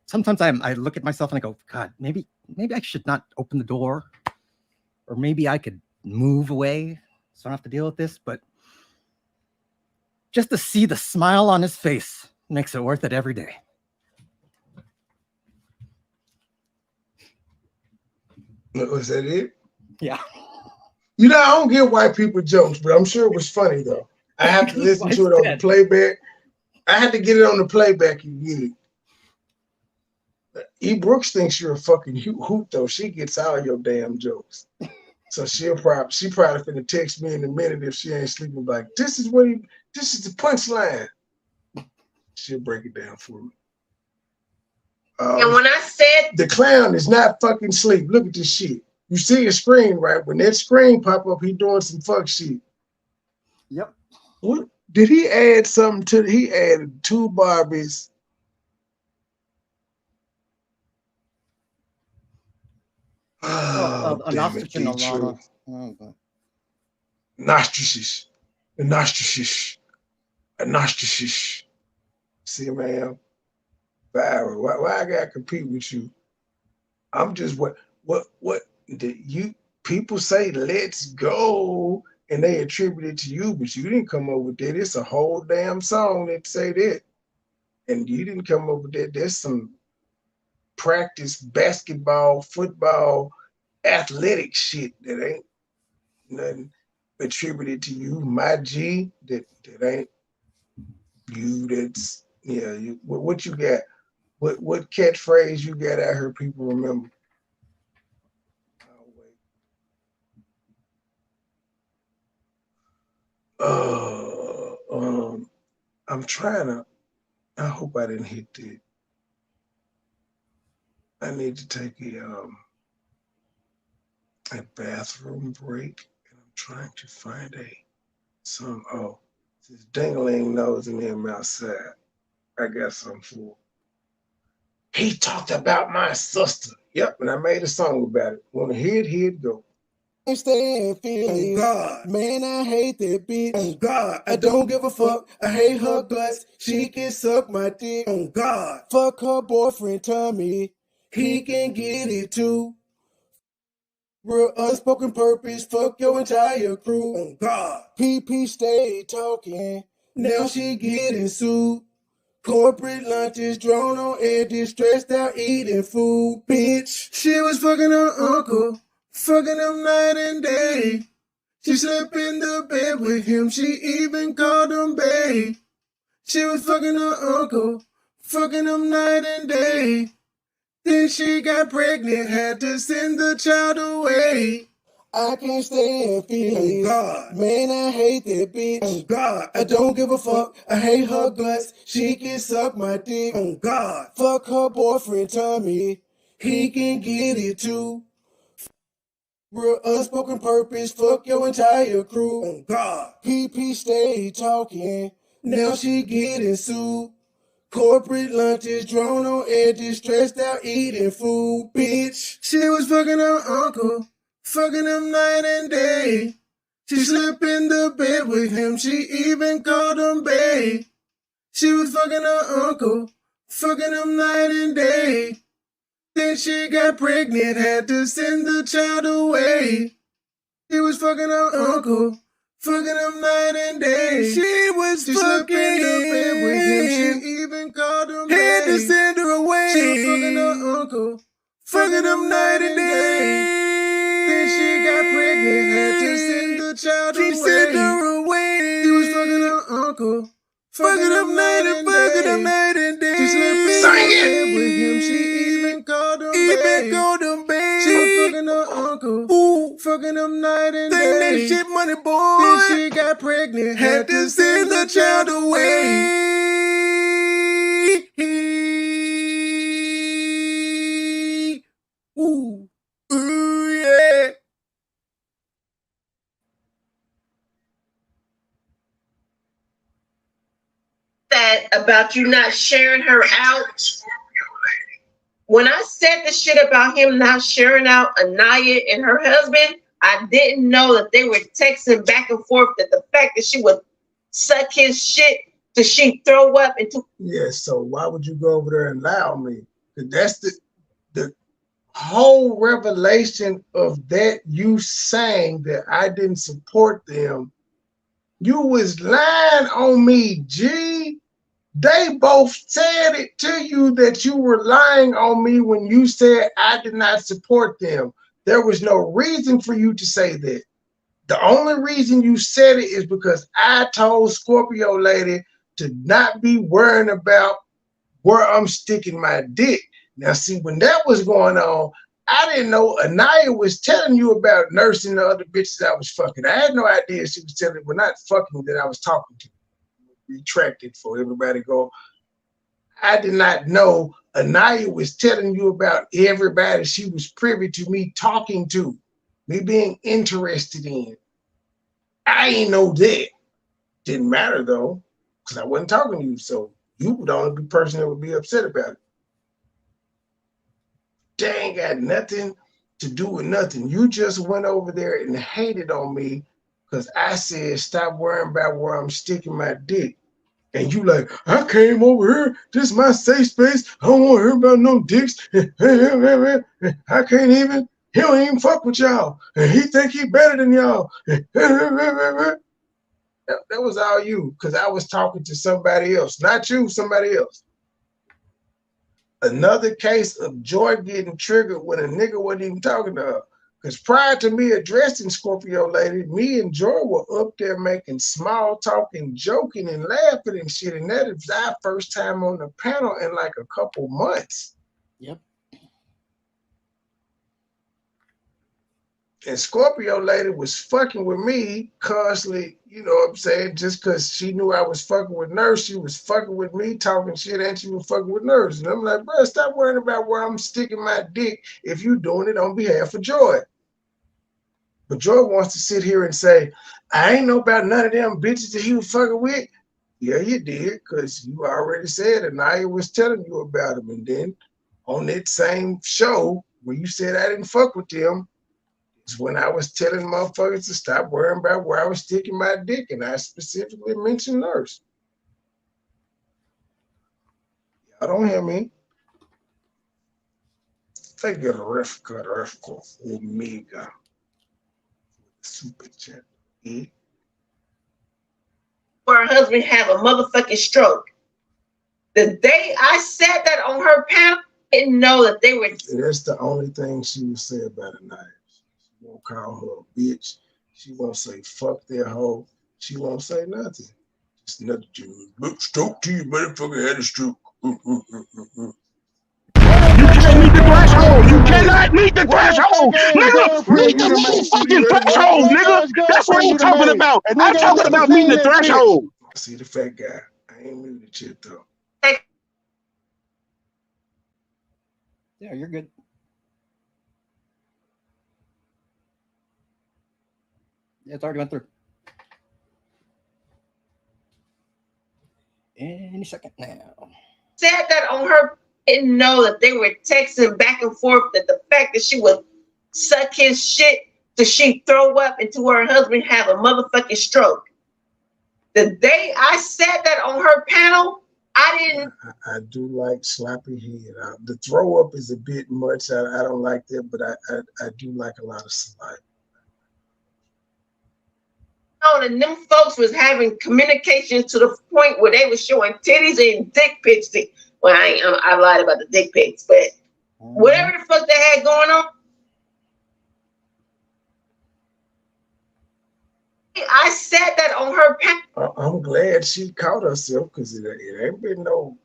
sometimes I look at myself and I go, God, maybe I should not open the door, or maybe I could move away so I don't have to deal with this. But just to see the smile on his face makes it worth it every day. Was that it? Yeah. I don't get white people jokes, but I'm sure it was funny, though. I have to listen to it on the playback. I had to get it on the playback and get it. E. Brooks thinks you're a fucking hoot, though. She gets all your damn jokes. So she probably finna text me in a minute if she ain't sleeping. Like, this is the punchline. She'll break it down for me. And when I said the clown is not fucking asleep. Look at this shit. You see his screen, right? When that screen pop up, he doing some fuck shit. Yep. What did he add something to? He added 2 Barbies. An ostrich and a llama. Nostrices. See, man, Byron, why I gotta compete with you? I'm just what did you people say? Let's go, and they attribute it to you, but you didn't come up with that. It's a whole damn song that say that. And you didn't come up with that. There's some practice basketball, football, athletic shit that ain't nothing attributed to you. My G, that ain't you. That's you. What you got? What catchphrase you got out here people remember? I'm trying to. I hope I didn't hit that. I need to take a bathroom break, and I'm trying to find some. Oh, this dingling nose in him outside. I got something for. He talked about my sister. Yep, and I made a song about it. Want to hear it? Here it go. Staying feeling God, man, I hate that bitch. On God, I don't give a fuck. I hate her guts. She can suck my dick. On God, fuck her boyfriend Tommy. He can get it too. Real unspoken purpose. Fuck your entire crew. On God, PP stay talking. Now she getting sued. Corporate lunches, drone on edges, stressed out eating food, bitch. She was fucking her uncle. Fucking him night and day. She slept in the bed with him. She even called him babe. She was fucking her uncle. Fucking him night and day. Then she got pregnant. Had to send the child away. I can't stand feelings. God, man, I hate that bitch. On God, I don't give a fuck. I hate her guts. She can suck my dick. On God, fuck her boyfriend Tommy. He can get it too. Real unspoken purpose, fuck your entire crew. On God, PP stay talking. Now she getting sued. Corporate lunches, drone on edges, stressed out eating food, bitch. She was fucking her uncle, fucking him night and day. She slept in the bed with him, she even called him babe. She was fucking her uncle, fucking him night and day. Then she got pregnant, had to send the child away. She was fucking her uncle, fucking him night and day. She slept in the bed with him, she even called him had to send her away. She was fucking her uncle, fucking him night and day. Then she got pregnant, had to send the child away. She sent her away. She was fucking her uncle, fucking him night and day. She slept in the bed with him, she even called him babe. She was fucking her uncle, fucking him night and day. That shit MoneyBoy. Then she got pregnant, had to send the child away. Ooh, yeah. That about you not sharing her out. When I said the shit about him not sharing out Anaya and her husband, I didn't know that they were texting back and forth, that the fact that she would suck his shit till she throw up into. Yeah, so why would you go over there and lie on me? That's the whole revelation of that, you saying that I didn't support them. You was lying on me, G. They both said it to you that you were lying on me when you said I did not support them. There was no reason for you to say that. The only reason you said it is because I told Scorpio lady to not be worrying about where I'm sticking my dick. Now, see, when that was going on, I didn't know Anaya was telling you about nursing the other bitches I was fucking. I had no idea she was telling, well, not fucking, that I was talking to. Retracted for everybody go. I did not know Anaya was telling you about everybody she was privy to me talking to, me being interested in. I ain't know that. Didn't matter though, because I wasn't talking to you, so you would only be person that would be upset about it. They ain't got nothing to do with nothing. You just went over there and hated on me because I said stop worrying about where I'm sticking my dick. And you like, I came over here. This is my safe space. I don't want to hear about no dicks. I can't even. He don't even fuck with y'all. And he think he better than y'all. That was all you, because I was talking to somebody else. Not you, somebody else. Another case of Joy getting triggered when a nigga wasn't even talking to her. Because prior to me addressing Scorpio lady, me and Joy were up there making small talk and joking and laughing and shit. And that is our first time on the panel in like a couple months. Yep. And Scorpio lady was fucking with me constantly, you know what I'm saying? Just because she knew I was fucking with Nurse, she was fucking with me, talking shit, and she was fucking with Nurse. And I'm like, bro, stop worrying about where I'm sticking my dick if you doing it on behalf of Joy. But Joy wants to sit here and say, I ain't know about none of them bitches that he was fucking with. Yeah, you did, because you already said it. Naya was telling you about them. And then on that same show, when you said I didn't fuck with them, it's when I was telling motherfuckers to stop worrying about where I was sticking my dick. And I specifically mentioned Nurse. Y'all don't hear me. They get a ref cut, Omega. Super chat. Her husband have a motherfucking stroke. The day I said that on her panel, I didn't know that they were. That's the only thing she would say about a knife. She won't call her a bitch. She won't say fuck their hoe. She won't say nothing. Just another dude. Look, stroke to you, motherfucker had a stroke. You can't meet the threshold. You cannot meet the threshold. Nigga, meet the motherfucking threshold, nigga. That's what I'm talking about. I'm talking about meeting the threshold. See the fat guy. I ain't muted shit though. Yeah, you're good. Yeah, it's already went through. Any second now. Said that on her, didn't know that they were texting back and forth, that the fact that she would suck his shit till she throw up into her husband have a motherfucking stroke. The day I said that on her panel, I didn't. I do like sloppy head. The throw up is a bit much. I don't like that, but I do like a lot of saliva. Know that them folks was having communication to the point where they were showing titties and dick pics. Well, I lied about the dick pics, but whatever the fuck they had going on. I said that on her panel. I'm glad she caught herself, because it ain't been no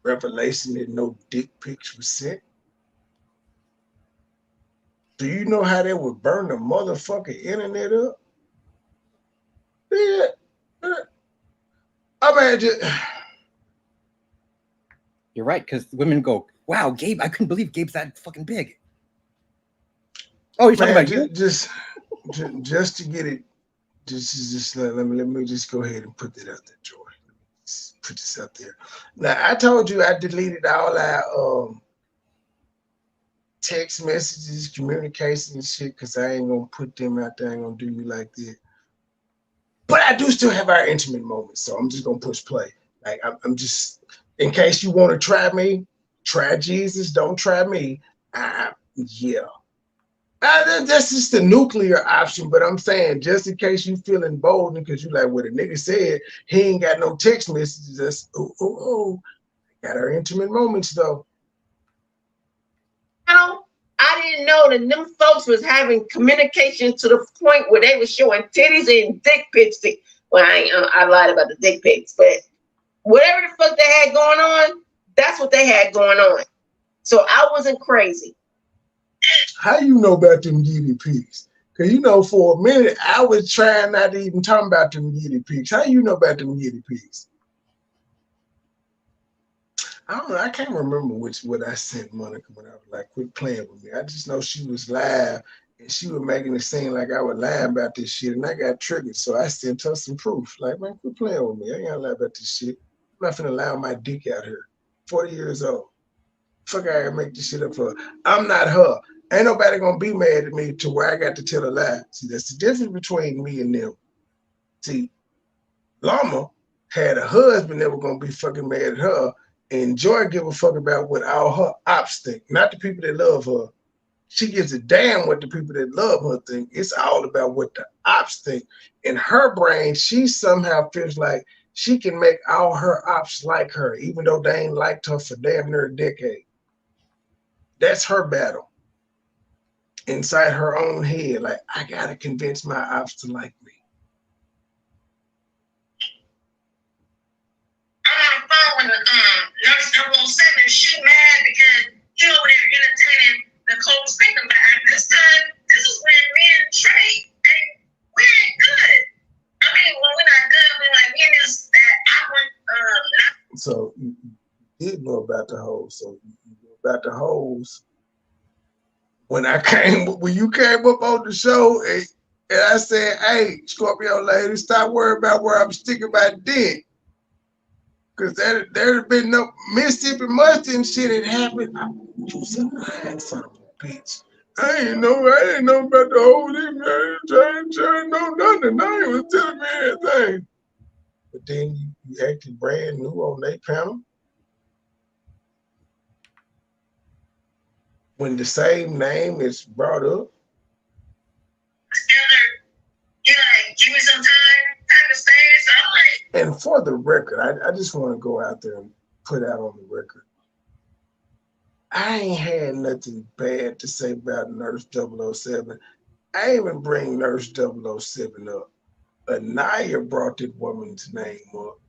revelation that no dick pics was sent. Do you know how they would burn the motherfucking internet up? Yeah. I mean, You're right, because women go, wow, Gabe, I couldn't believe Gabe's that fucking big. Oh, you're talking about you? Just to get it, let me just go ahead and put that out there, Joy. Just put this out there. Now, I told you I deleted all our text messages, communication and shit, because I ain't gonna put them out there. I ain't gonna do you like that. But I do still have our intimate moments, so I'm just gonna push play. Like I'm just, in case you want to try me, try Jesus. Don't try me. Yeah. That's just the nuclear option, but I'm saying just in case you feel emboldened because you like what a nigga said, he ain't got no text messages. That's got our intimate moments though. I didn't know that them folks was having communication to the point where they were showing titties and dick pics. Well, I lied about the dick pics, but whatever the fuck they had going on, that's what they had going on. So I wasn't crazy. How you know about them giddy pics? Because you know, for a minute, I was trying not to even talk about them giddy pics. How you know about them giddy pics? I don't know. I can't remember what I sent Monica when I was like, quit playing with me. I just know she was live and she was making it seem like I was lying about this shit, and I got triggered. So I sent her some proof. Like, man, quit playing with me. I ain't gonna lie about this shit. I'm not finna allow my dick out here. 40 years old. Fuck, I gotta make this shit up for her. I'm not her. Ain't nobody gonna be mad at me to where I got to tell a lie. See, that's the difference between me and them. See, Llama had a husband that was gonna be fucking mad at her, and Joy give a fuck about what all her ops think, not the people that love her. she gives a damn what the people that love her think. It's all about what the ops think. In her brain, she somehow feels like she can make all her ops like her, even though they ain't liked her for damn near a decade. That's her battle inside her own head. Like, I gotta convince my ops to like me. I'm on the phone with Nurse 007. She mad because he over there entertaining Nicole Spinkenberg. This time, this is when me and Trey, we ain't good. I mean, when we're not good, we like me and this that I want So you did know about the hoes. So you knew about the hoes when you came up on the show and I said, "Hey, Scorpio lady, stop worrying about where I'm sticking my dick." Cause there'd have been no Mississippi Mustard and shit had happened. You was a lying son of a bitch. I didn't know about the whole thing. I didn't know nothing. I ain't was telling me anything. But then you acted brand new on their panel. When the same name is brought up. you like, give me some time to understand. So I'm like, And for the record, I just want to go out there and put out on the record. I ain't had nothing bad to say about Nurse 007. I ain't even bring Nurse 007 up. Anaya brought that woman's name up,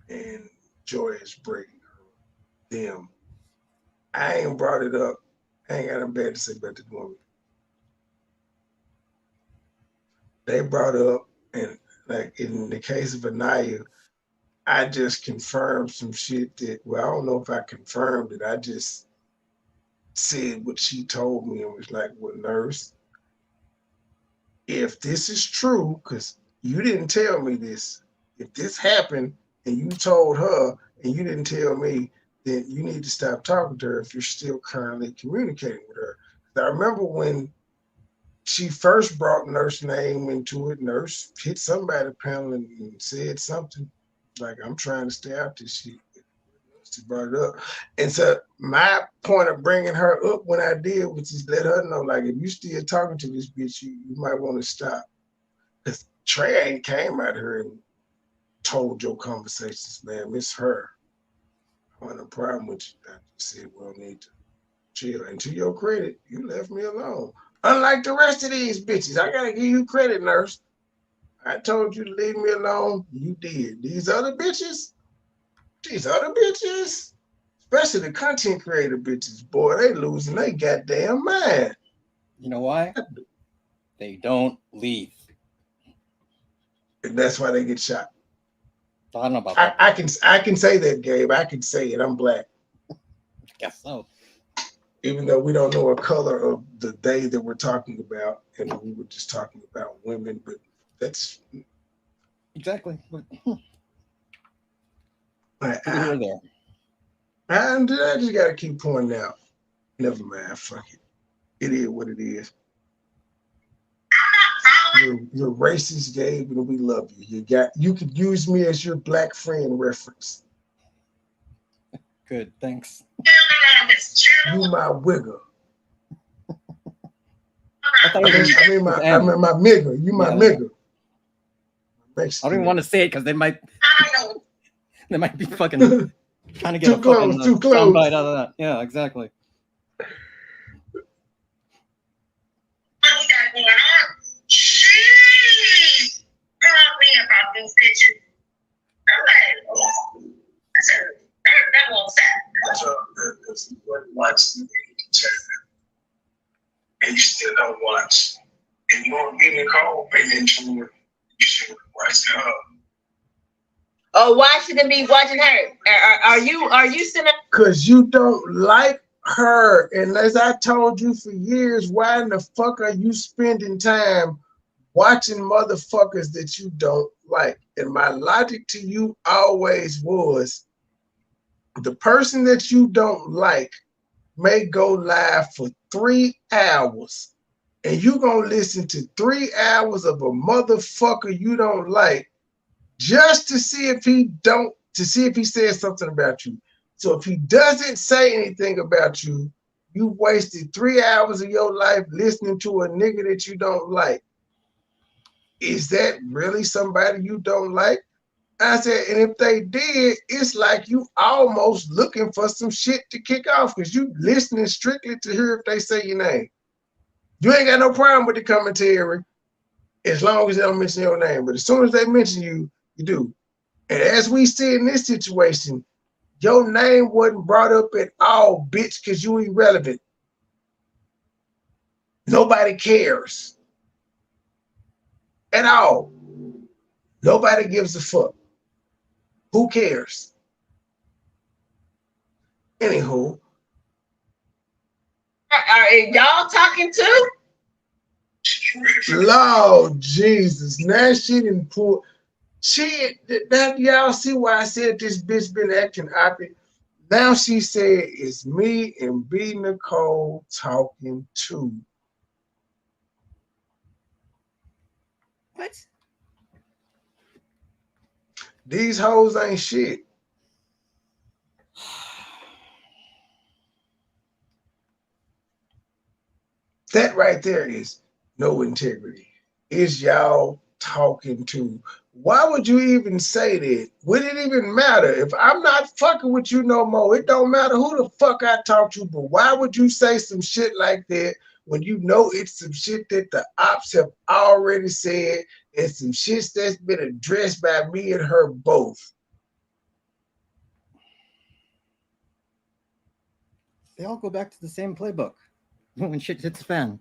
and Joy is bringing them. I ain't brought it up. I ain't got nothing bad to say about this woman. They brought up, and like in the case of Anaya, I just confirmed some shit that, well, I don't know if I confirmed it. I just said what she told me and was like, well, nurse, if this is true, because you didn't tell me this, if this happened and you told her and you didn't tell me, then you need to stop talking to her if you're still currently communicating with her. I remember when she first brought Nurse name into it, Nurse hit somebody panel and said something like, I'm trying to stay out this shit. She brought it up. And so my point of bringing her up when I did was just let her know, like, if you still talking to this bitch, you might want to stop. Because Trey ain't came out here and told your conversations, man, it's her. I want no problem with you. I just said, well, need to chill. And to your credit, you left me alone. Unlike the rest of these bitches, I gotta give you credit, nurse. I told you to leave me alone. You did. These other bitches, especially the content creator bitches, boy, they losing their goddamn mind. You know why? They don't leave. And that's why they get shot. I don't know about that. I can say that, Gabe. I can say it. I'm black. Guess so. Even though we don't know a color of the day that we're talking about, and we were just talking about women, but that's exactly. I just gotta keep pointing out. Never mind, fuck it. It is what it is. You're racist, Gabe, and we love you. You could use me as your black friend reference. Good, thanks. You my wigger. I mean my nigger. You my nigger. I don't even want to say it because they might be fucking trying to get too close. Soundbite out of that. Yeah, exactly. She called me about this picture. I'm like, I said, that won't stop. So watch the channel, and you still don't watch, and you won't get Nicole pay into it. You should watch her. Oh, why should it be watching her? Are you sitting? Because you don't like her, and as I told you for years, why in the fuck are you spending time watching motherfuckers that you don't like? And my logic to you always was, the person that you don't like may go live for 3 hours, and you gonna listen to 3 hours of a motherfucker you don't like just to see if he says something about you. So if he doesn't say anything about you, You wasted 3 hours of your life listening to a nigga that you don't like. Is that really somebody you don't like? I said, and if they did, it's like you almost looking for some shit to kick off because you listening strictly to hear if they say your name. You ain't got no problem with the commentary as long as they don't mention your name. But as soon as they mention you, you do. And as we see in this situation, your name wasn't brought up at all, bitch, because you irrelevant. Nobody cares at all. Nobody gives a fuck. Who cares? Anywho. Are y'all talking too? Lord Jesus. Now she didn't pull. That y'all see why I said this bitch been acting happy. Now she said it's me and B Nicole talking too. What? These hoes ain't shit. That right there is no integrity. Is y'all talking to? Why would you even say that? Would it even matter? If I'm not fucking with you no more, it don't matter who the fuck I talk to, but why would you say some shit like that when you know it's some shit that the ops have already said and some shit that's been addressed by me and her both? They all go back to the same playbook. When shit hits the fan,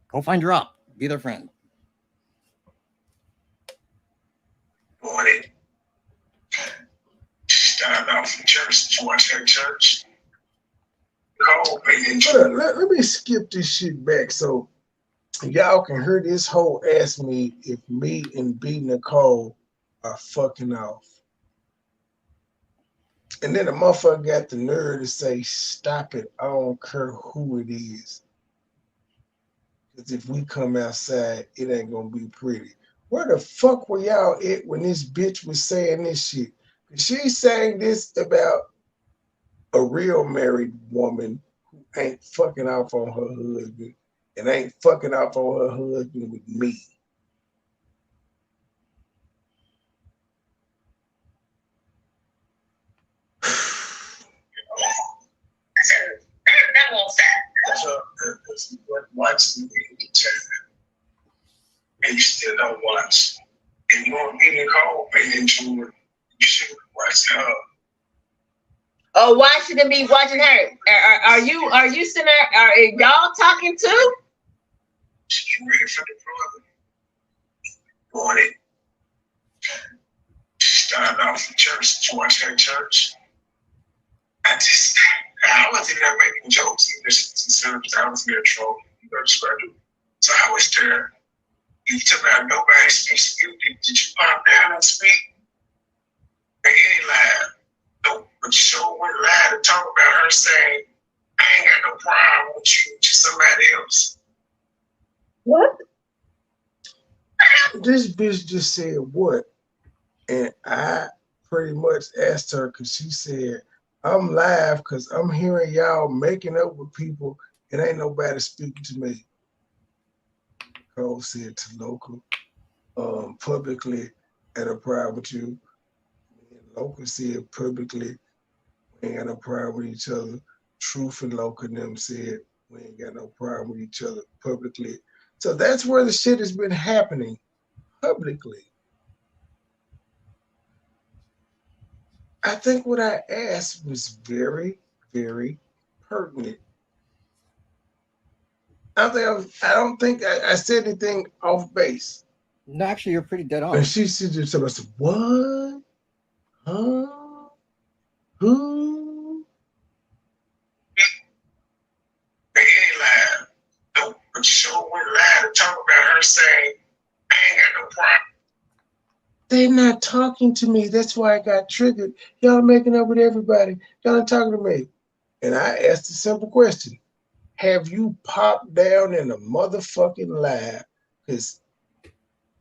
go find your op. Be their friend. Morning. Started off from church. To watch that church. Let me skip this shit back so y'all can hear this hoe ask me if me and B Nicole are fucking off. And then the motherfucker got the nerve to say, stop it, I don't care who it is. Because if we come outside, it ain't gonna be pretty. Where the fuck were y'all at when this bitch was saying this shit? She's saying this about a real married woman who ain't fucking off on her husband and ain't fucking off on her husband with me. That won't stop. Watch the video and you still don't watch. If you want to be Nicole, pay into it. You should watch her. Oh, why should it be watching her? Are you sitting there? Are y'all talking too? She ready for the brother. Morning. Started off from church to watch her church. I wasn't there making jokes in this because I was there trolling. You know, so I was there. You took out nobody speaks to you. Did you pop down and speak? They ain't live. No, but you sure went live to talk about her saying, I ain't got no problem with you, just somebody else. What? This bitch just said what? And I pretty much asked her because she said, I'm live because I'm hearing y'all making up with people and ain't nobody speaking to me. Cole said to local, publicly at a problem with you. And local said publicly, we ain't got no problem with each other. Truth and local and them said, we ain't got no problem with each other publicly. So that's where the shit has been happening publicly. I think what I asked was very, very pertinent. I don't think I said anything off base. No, actually, you're pretty dead on. And she said to herself, I said, what? Huh? Who? They ain't live. No, but you sure went live to talk about her saying, I ain't got no problem. They not talking to me. That's why I got triggered. Y'all making up with everybody. Y'all not talking to me. And I asked a simple question. Have you popped down in a motherfucking lab? Because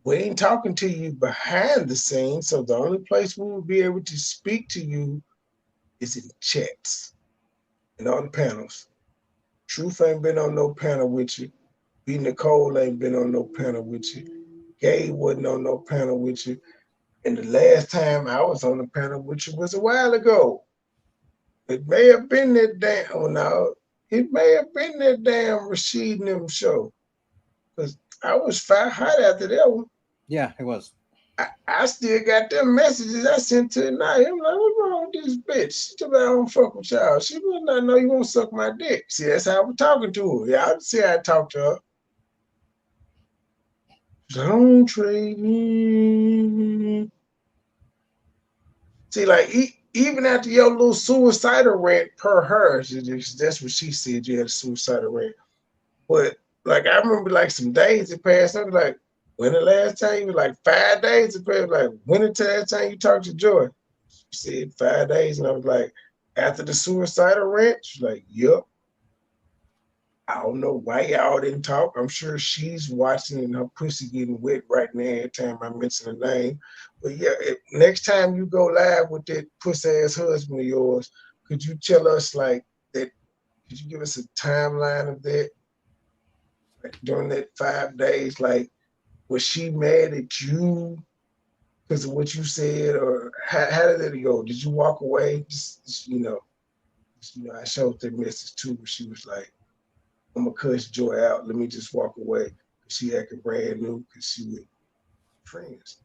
we ain't talking to you behind the scenes, so the only place we will be able to speak to you is in chats. in all the panels. Truth ain't been on no panel with you. B. Nicole ain't been on no panel with you. Gabe wasn't on no panel with you. And the last time I was on the panel with you was a while ago. It may have been that damn, oh no, it may have been that damn Rashid and them show. Because I was fire hot after that one. Yeah, it was. I still got them messages I sent to her now. I'm like, what's wrong with this bitch? She told me I don't fuck with y'all. She will not know you won't suck my dick. See, that's how I was talking to her. Yeah, I see how I talked to her. Don't trade me. See, like, even after your little suicidal rant per her, that's what she said, you had a suicidal rant. But, like, I remember, like, some days it passed. I was like, when the last time? You was like 5 days it passed. Like, when the last time you talked to Joy? She said 5 days. And I was like, after the suicidal rant? She's like, yep. I don't know why y'all didn't talk. I'm sure she's watching and her pussy getting wet right now every time I mention her name. But yeah, next time you go live with that pussy ass husband of yours, could you tell us like that? Could you give us a timeline of that? Like during that 5 days, like was she mad at you because of what you said, or how did it go? Did you walk away? Just I showed that message too, where she was like, I'm gonna cuss Joy out. Let me just walk away. She acting brand new because she with friends.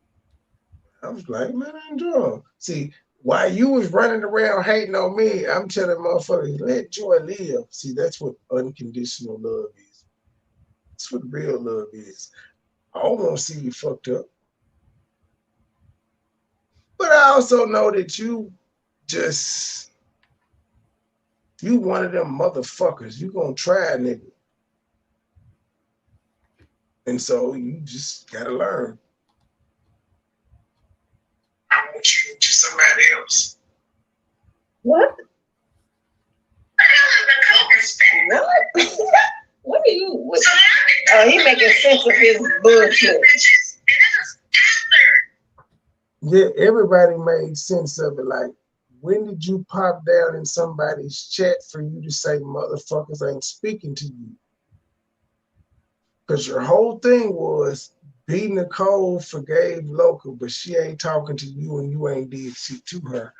I was like, man, I enjoy. See, while you was running around hating on me, I'm telling motherfuckers, let Joy live. See, that's what unconditional love is. That's what real love is. I don't want to see you fucked up. But I also know that you one of them motherfuckers. You gonna try, nigga. And so you just gotta learn. I want you to somebody else. What? What? What are you? What? Oh, he making sense of his bullshit. Yeah, everybody made sense of it. Like, when did you pop down in somebody's chat for you to say motherfuckers ain't speaking to you? Because your whole thing was B. Nicole forgave Local, but she ain't talking to you and you ain't did shit to her.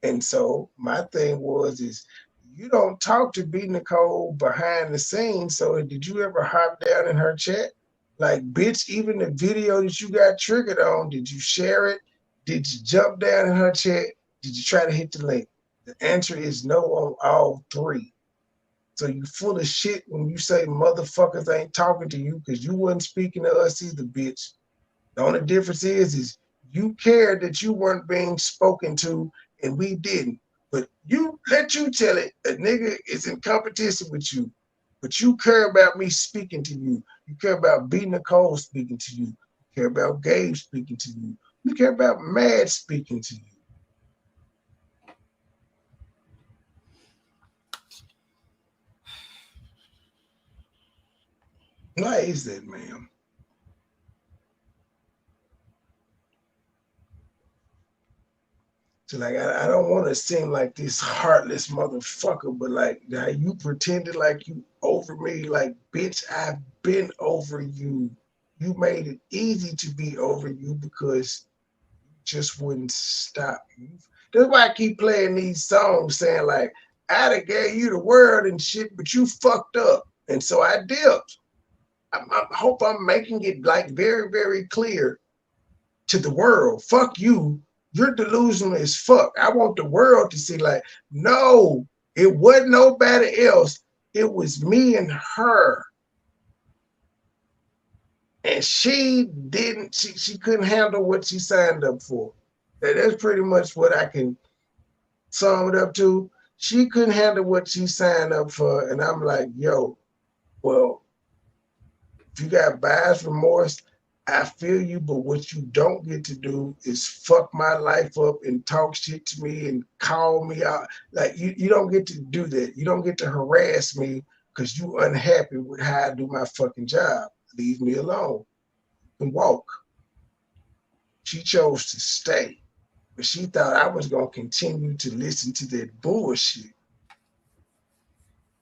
And so my thing is you don't talk to B. Nicole behind the scenes. So did you ever hop down in her chat? Like, bitch, even the video that you got triggered on, did you share it? Did you jump down in her chat? Did you try to hit the link? The answer is no on all three. So you full of shit when you say motherfuckers ain't talking to you because you wasn't speaking to us either, bitch. The only difference is you cared that you weren't being spoken to and we didn't. But you let you tell it, a nigga is in competition with you. But you care about me speaking to you. You care about B. Nicole speaking to you. You care about Gabe speaking to you. You care about Mad speaking to you. Why is that, ma'am? So like I don't want to seem like this heartless motherfucker, but like how you pretended like you over me, like bitch, I've been over you. You made it easy to be over you because you just wouldn't stop. That's why I keep playing these songs saying like I'd have gave you the world and shit, but you fucked up. And so I dipped. I hope I'm making it like very, very clear to the world. Fuck you. You're delusional as fuck. I want the world to see like, no, it wasn't nobody else. It was me and her. And she couldn't handle what she signed up for. That's pretty much what I can sum it up to. She couldn't handle what she signed up for. And I'm like, yo, well, if you got buyer's remorse, I feel you, but what you don't get to do is fuck my life up and talk shit to me and call me out. Like, you don't get to do that. You don't get to harass me because you unhappy with how I do my fucking job. Leave me alone and walk. She chose to stay, but she thought I was going to continue to listen to that bullshit.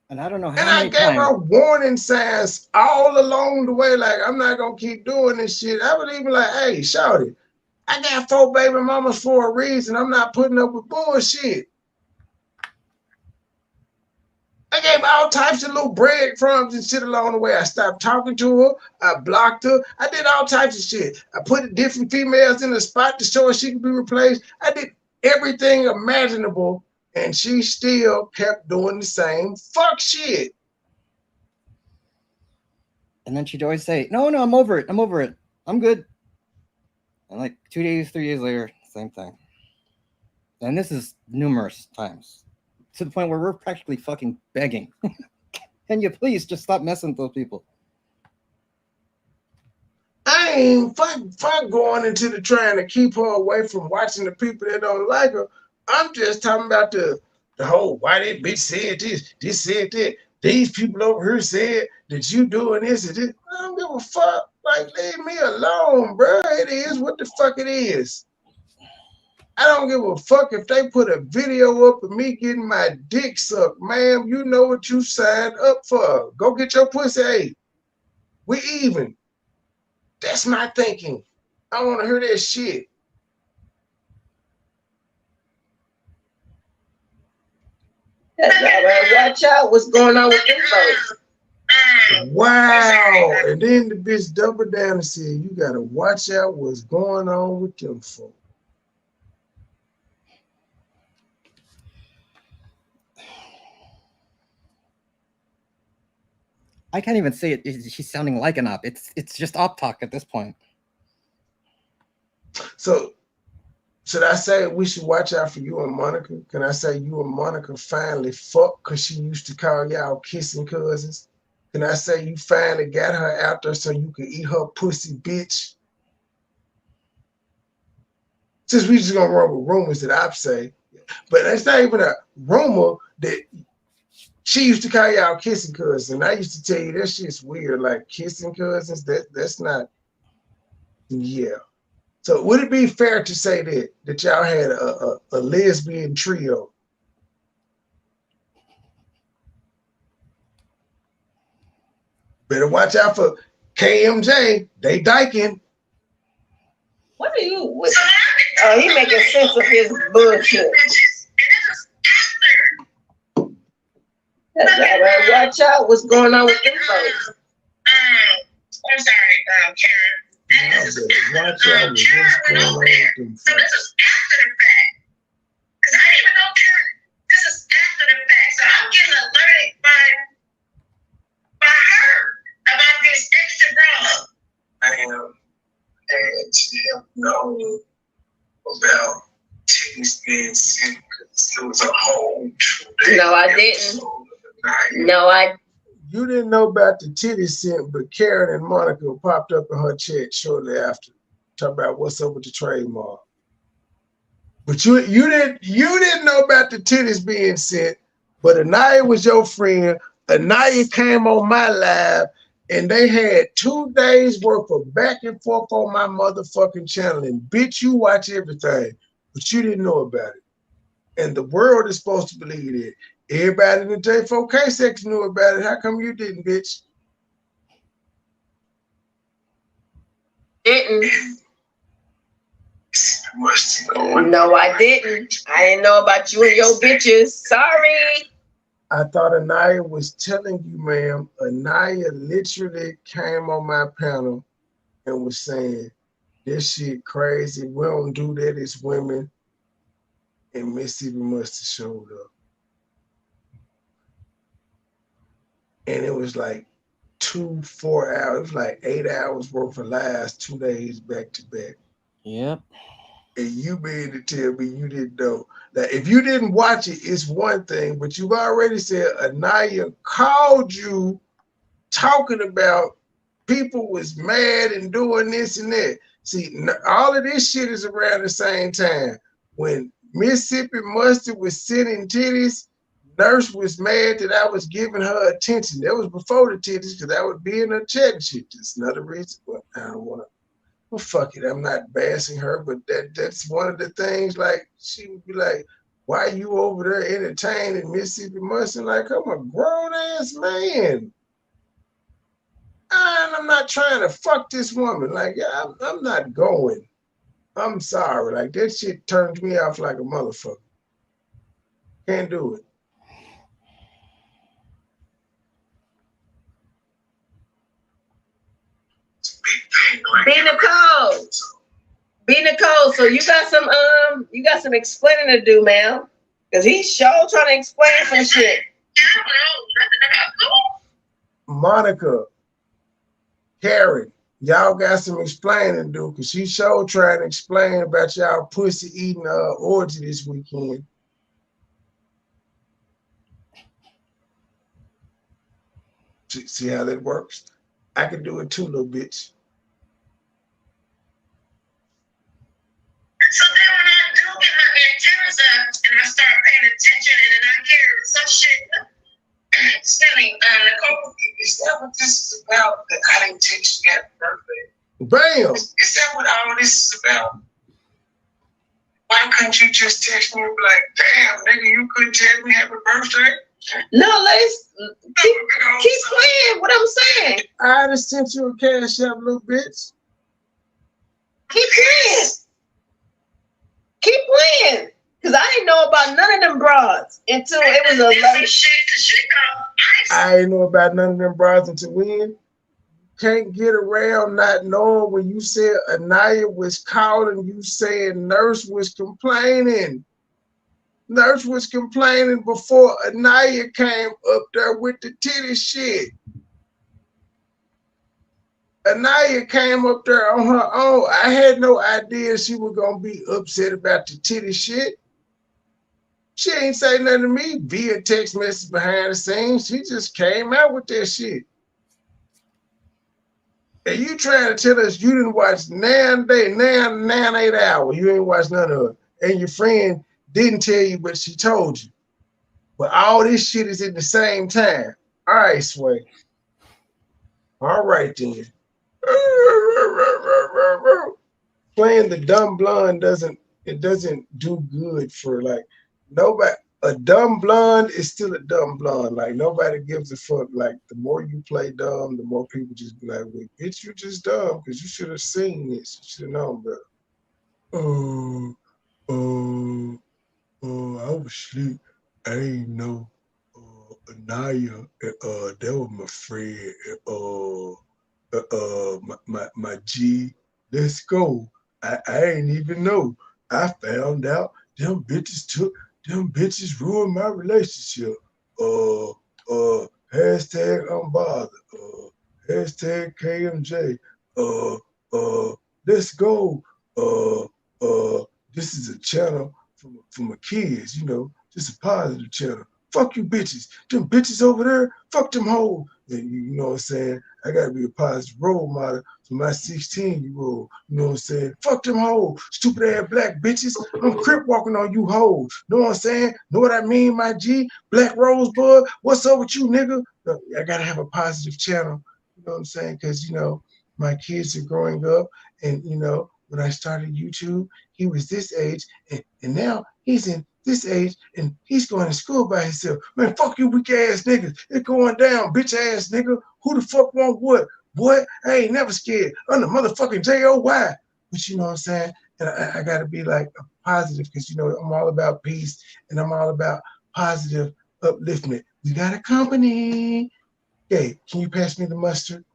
And I don't know how And I many gave her times. warning signs all along the way, like, I'm not gonna keep doing this shit. I would even like, hey, shawty, I got 4 baby mamas for a reason. I'm not putting up with bullshit. I gave all types of little breadcrumbs and shit along the way. I stopped talking to her. I blocked her. I did all types of shit. I put different females in the spot to show her she could be replaced. I did everything imaginable, and she still kept doing the same fuck shit. And then she'd always say, no, I'm over it. I'm over it. I'm good. And like 2 days, 3 days later, same thing. And this is numerous times to the point where we're practically fucking begging. Can you please just stop messing with those people? I ain't fuck going into the trying to keep her away from watching the people that don't like her. I'm just talking about the whole why that bitch said this said that. These people over here said that you doing this and this. I don't give a fuck. Like, leave me alone, bro. It is what the fuck it is. I don't give a fuck if they put a video up of me getting my dick sucked. Ma'am, you know what you signed up for. Go get your pussy ate. We even. That's my thinking. I want to hear that shit. That's all right. Watch out what's going on with them folks. Wow. And then the bitch doubled down and said, you got to watch out what's going on with them folks. I can't even say it. She's sounding like an op. It's just op talk at this point. So should I say we should watch out for you and Monica? Can I say you and Monica finally fucked because she used to call y'all kissing cousins? Can I say you finally got her out there so you can eat her pussy, bitch? Since we just gonna run with rumors that I say, but that's not even a rumor that she used to call y'all kissing cousins. And I used to tell you that shit's weird, like kissing cousins. That's not, yeah. So would it be fair to say that y'all had a lesbian trio? Better watch out for KMJ. They dyking. What are you? What? Oh, he making sense of his bullshit. That's all right. Watch out what's going on with them folks. I'm sorry, Karen. Watch out with what's going on with them So this is after the fact. Because I didn't even know Karen. This is after the fact. So I'm getting alerted by her about this extra bra. I am, and she have known about titties being sent because it was a whole No, I didn't. No, You didn't know about the titty scent, but Karen and Monica popped up in her chat shortly after, talking about what's up with the trademark. But you didn't know about the titties being sent, but Anaya was your friend. Anaya came on my live, and they had 2 days worth of back and forth on my motherfucking channel. And bitch, you watch everything, but you didn't know about it. And the world is supposed to believe it. Everybody in the J4K section knew about it. How come you didn't, bitch? didn't. No, I didn't. I didn't know about you and your bitches. Sorry. I thought Anaya was telling you, ma'am. Anaya literally came on my panel and was saying, this shit crazy. We don't do that as women. And Mississippi must have showed up. And it was like 4 hours, it was like 8 hours worth of lives, 2 days back to back. Yep. And you mean to tell me you didn't know. Now, if you didn't watch it, it's one thing, but you've already said Anaya called you talking about people was mad and doing this and that. See, all of this shit is around the same time. When Mississippi Mustard was sending titties, Nurse was mad that I was giving her attention. That was before the titties, because I would be in her chat and shit. That's another reason. Well, I don't want to. Well, fuck it. I'm not bashing her, but that's one of the things. Like, she would be like, why you over there entertaining Mississippi Mustard? Like, I'm a grown ass man. And I'm not trying to fuck this woman. Like, yeah, I'm not going. I'm sorry. Like, that shit turns me off like a motherfucker. Can't do it. B Nicole. B Nicole, so you got some explaining to do, man. Cause he's sure trying to explain some shit. Monica, Karen, y'all got some explaining to do, cause she sure trying to explain about y'all pussy eating orgy this weekend. See how that works? I can do it too, little bitch. So then when I do get my antennas up and I start paying attention and then I hear some shit spinning, Nicole, is that what this is about? That I didn't teach you happy birthday? Bam! Is that what all this is about? Why couldn't you just text me and be like, damn, nigga, you couldn't tell me happy birthday? No, let's keep playing what I'm saying. I just sent you a cash app, little bitch. Keep playing. Keep playing. Cause I didn't know about none of them broads until it was a I didn't know about none of them broads until when? Can't get around not knowing when you said Anaya was calling, you saying Nurse was complaining. Nurse was complaining before Anaya came up there with the titty shit. Anaya came up there on her own. I had no idea she was gonna be upset about the titty shit. She ain't say nothing to me via text message behind the scenes. She just came out with that shit. And you trying to tell us you didn't watch 9 8 hours. You ain't watched none of it. And your friend didn't tell you, but she told you. But all this shit is at the same time. All right, Sway. All right, then. Playing the dumb blonde doesn't do good for like nobody. A dumb blonde is still a dumb blonde. Like nobody gives a fuck. Like the more you play dumb, the more people just be like, "Wait, bitch, you just dumb because you should have seen this. You should have known better." I was asleep. I ain't know. Anaya, that was my friend. My G. Let's go. I ain't even know. I found out them bitches ruined my relationship. Hashtag unbothered. Hashtag KMJ. Let's go. This is a channel for my kids, you know, just a positive channel. Fuck you bitches. Them bitches over there, fuck them hoes. And you know what I'm saying? I gotta be a positive role model for my 16-year-old. You know what I'm saying? Fuck them hoes. Stupid ass black bitches. I'm crip walking on you hoes. Know what I'm saying? Know what I mean, my G? Black Rosebud. What's up with you, nigga? I gotta have a positive channel. You know what I'm saying? Because, you know, my kids are growing up and, you know, when I started YouTube, he was this age and now he's in this age and he's going to school by himself. Man, fuck you weak ass niggas. It's going down, bitch ass nigga. Who the fuck want what? Boy, I ain't never scared. I'm the motherfucking JOY. But you know what I'm saying? And I got to be like a positive because, you know, I'm all about peace and I'm all about positive upliftment. We got a company. Hey, can you pass me the mustard?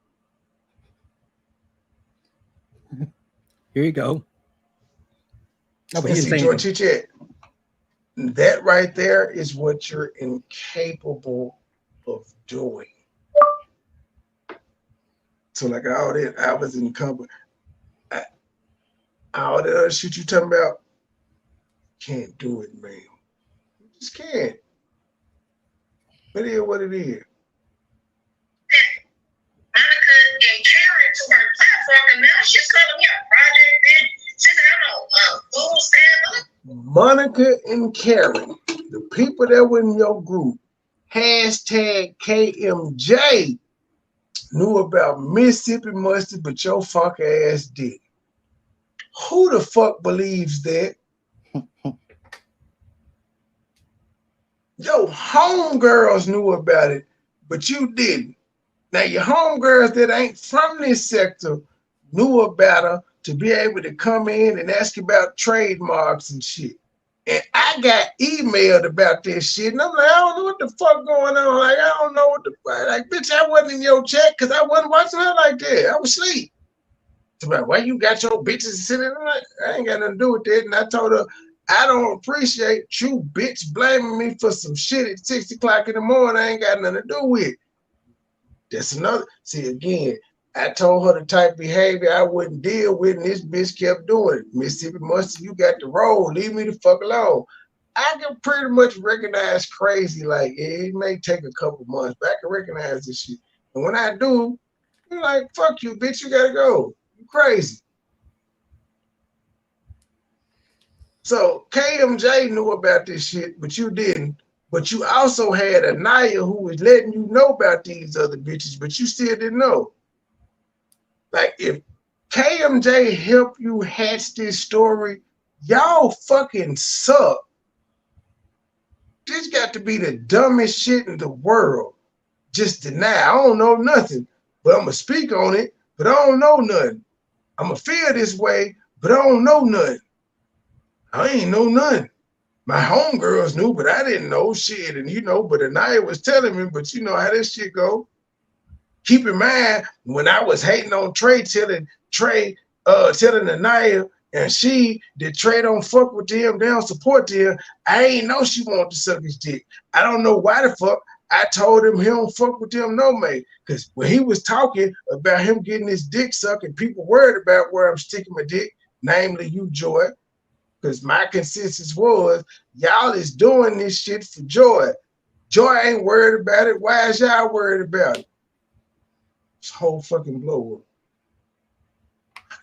Here you go. Oh, but he Let's didn't see, say George anything. Chit. That right there is what you're incapable of doing. So like all that, I was in company. All the other shit you talking about, can't do it, man. You just can't. It is what it is. Monica and Karen to her platform, and now she's calling me a project bitch. She's having a food stand. Monica and Karen, the people that were in your group, hashtag KMJ, knew about Mississippi Mustard, but your fuck ass did. Who the fuck believes that? Your homegirls knew about it, but you didn't. Now, your homegirls that ain't from this sector knew about her to be able to come in and ask about trademarks and shit. And I got emailed about this shit, and I'm like, I don't know what the fuck going on. Like, I don't know what the fuck. Like, bitch, I wasn't in your chat because I wasn't watching her like that. I was asleep. About why you got your bitches sitting there? Like, I ain't got nothing to do with that. And I told her, I don't appreciate you bitch blaming me for some shit at 6 o'clock in the morning I ain't got nothing to do with. That's another. See, again, I told her the type of behavior I wouldn't deal with, and this bitch kept doing it. Mississippi Mustard, you got the roll. Leave me the fuck alone. I can pretty much recognize crazy. Like, it may take a couple months, but I can recognize this shit. And when I do, you're like, fuck you, bitch, you gotta go. You crazy. So KMJ knew about this shit, but you didn't. But you also had Anaya who was letting you know about these other bitches, but you still didn't know. Like, if KMJ helped you hatch this story, y'all fucking suck. This got to be the dumbest shit in the world. Just deny. I don't know nothing, but I'm going to speak on it, but I don't know nothing. I'm going to feel this way, but I don't know nothing. I ain't know nothing. My homegirls knew, but I didn't know shit. And, but Anaya was telling me, but you know how this shit go. Keep in mind, when I was hating on Trey, telling Anaya, and Trey don't fuck with them, they don't support them, I ain't know she wanted to suck his dick. I don't know why the fuck I told him he don't fuck with them no man. Because when he was talking about him getting his dick sucked and people worried about where I'm sticking my dick, namely you, Joy, because my consensus was, y'all is doing this shit for Joy. Joy ain't worried about it. Why is y'all worried about it? This whole fucking blow up.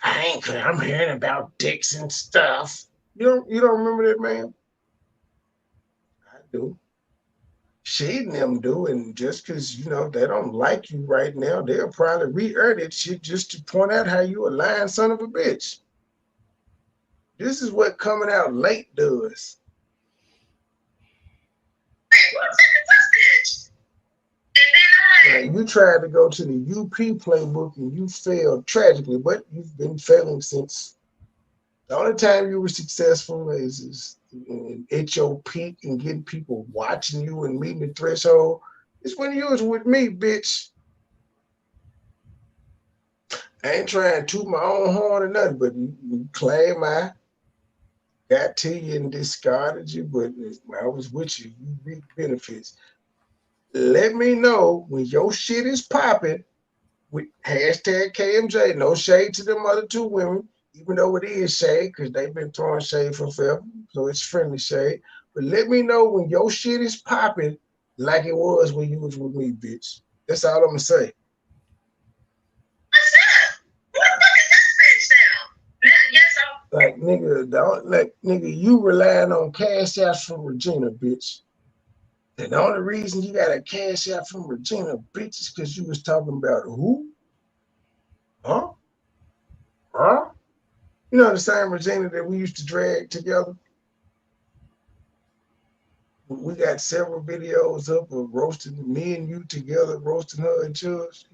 I'm hearing about dicks and stuff. You don't remember that, man? I do. She and them do, and just because, they don't like you right now, they'll probably re-air that shit just to point out how you a lying son of a bitch. This is what coming out late does. You tried to go to the UP playbook and you failed tragically, but you've been failing since. The only time you were successful is at your peak and getting people watching you and meeting the threshold. It's when you was with me, bitch. I ain't trying to toot my own horn or nothing, but you claim I got to you and discarded you, but when I was with you, you reap benefits. Let me know when your shit is popping with hashtag KMJ. No shade to them other two women, even though it is shade, because they've been throwing shade for forever, so it's friendly shade. But let me know when your shit is popping like it was when you was with me, bitch. That's all I'm going to say. What's up? What the fuck is this bitch now? Yes, Nigga, you relying on cash apps from Regina, bitch. And the only reason you got a cash app from Regina, bitch, is because you was talking about who? Huh? You know the same Regina that we used to drag together? We got several videos up of roasting me and you together, roasting her and yours.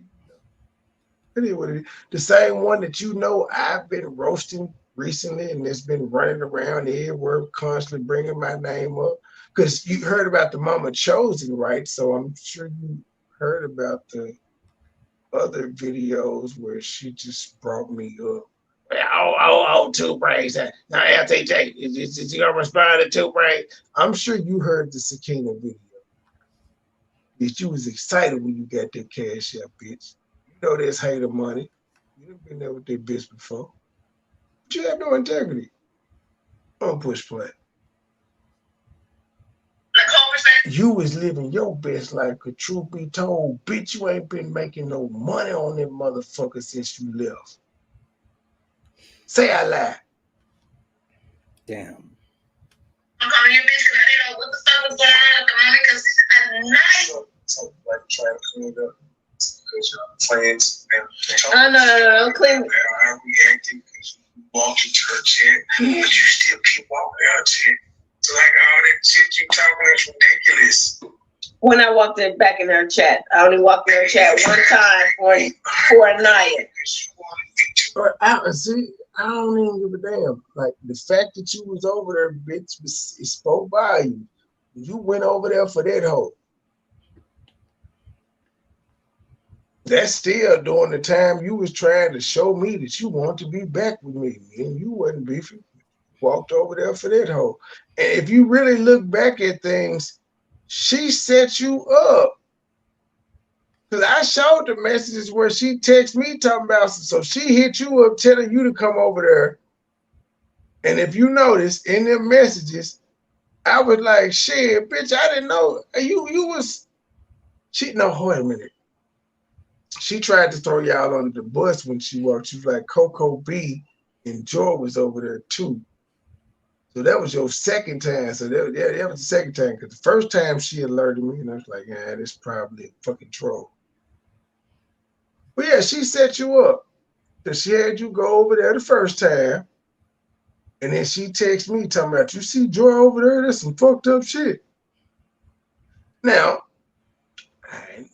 The same one that I've been roasting recently, and it's been running around everywhere, constantly bringing my name up. Because you heard about the Mama Chosen, right? So I'm sure you heard about the other videos where she just brought me up. Two Brains. Now, LTJ, is you gonna respond to Two Brains? I'm sure you heard the Sakina video. That you was excited when you got that cash out, bitch. You know there's hater money. You've been there with that bitch before. But you have no integrity. Don't push play. You was living your best life, cause truth be told, bitch, you ain't been making no money on that motherfucker since you left. Say I lie. Damn. I'm calling you bitch because I didn't know what the fuck was going on at the moment because I'm not. So like trying to clean it up because your friends. No, clean. I'm reacting because you walked into her chair, but you still keep walking out shit. Like all that shit you talking is ridiculous. When I walked in back in her chat, I only walked in her chat one time for a night. But I don't even give a damn. Like the fact that you was over there, bitch, it spoke volumes. You went over there for that hoe. That's still during the time you was trying to show me that you want to be back with me, and you wasn't beefing. Walked over there for that hoe. And if you really look back at things, she set you up. Because I showed the messages where she texted me talking about, so she hit you up telling you to come over there. And if you notice in them messages, I was like, shit, bitch, I didn't know. You was, wait a minute. She tried to throw y'all under the bus when she walked. She was like, Coco B and Joy was over there too. So that was your second time. So that was the second time. Because the first time she alerted me, and I was like, yeah, this is probably a fucking troll. But yeah, she set you up. Because she had you go over there the first time. And then she texted me talking about, you see Joy over there? That's some fucked up shit. Now,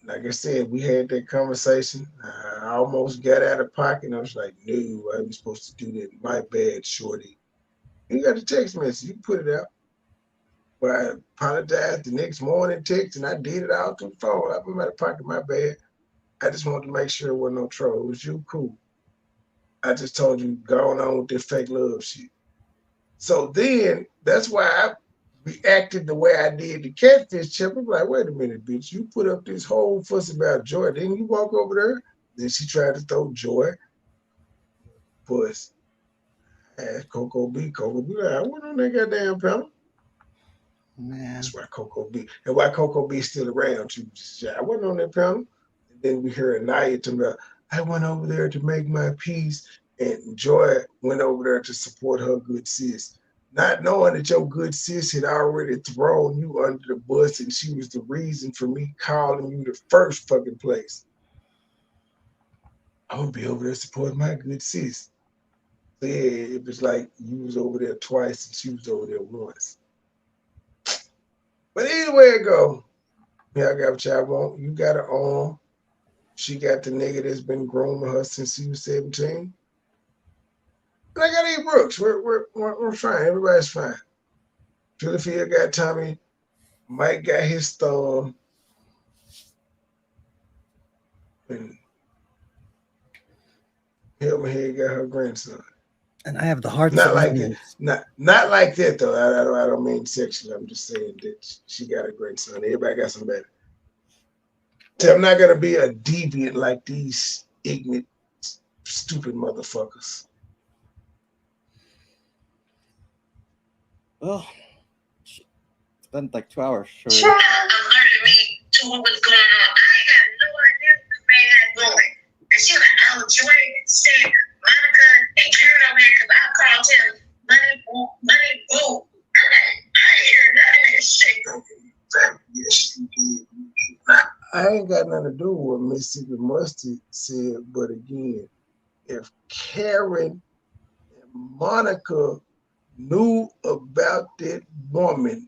like I said, we had that conversation. I almost got out of pocket. And I was like, no, I was supposed to do that. My bad, shorty. You got the text message. You can put it out. But I apologized the next morning text, and I did it out through the phone. I'm out of pocket, my bad. I just wanted to make sure it wasn't no troll. It was you, cool. I just told you, go on with this fake love shit. So then, that's why I reacted the way I did the catfish chip. I'm like, wait a minute, bitch. You put up this whole fuss about Joy. Then you walk over there. Then she tried to throw Joy. Puss. Ask Coco B. Coco B. Like, I went on that goddamn panel. Man. That's why Coco B. And why Coco B still around. She was just, I wasn't on that panel. And then we heard Anaya talking about, I went over there to make my peace. And Joy went over there to support her good sis. Not knowing that your good sis had already thrown you under the bus and she was the reason for me calling you the first fucking place. I would be over there supporting my good sis. So yeah, it was like you was over there twice and she was over there once. But either way it go, y'all got what y'all want. You got her arm. She got the nigga that's been grooming her since she was 17. And I got E. Brooks. We're fine. Everybody's fine. Philadelphia got Tommy. Mike got his thumb. And Hilma here got her grandson. And I have the hearts Not of like onions. that. Not like that though. I don't mean sexually. I'm just saying that she got a grandson. Everybody got some better. So I'm not gonna be a deviant like these ignorant, stupid motherfuckers. Well, it's been like 2 hours. Sure. Alerted me to what was going on. I had no idea what this man had going. And she was like, Joy said Monica and Karen over there because I called him Money Boo. I hear nothing of this shit. Yes, you did. I ain't got nothing to do with what Mississippi Mustard said, but again, if Karen and Monica knew about that woman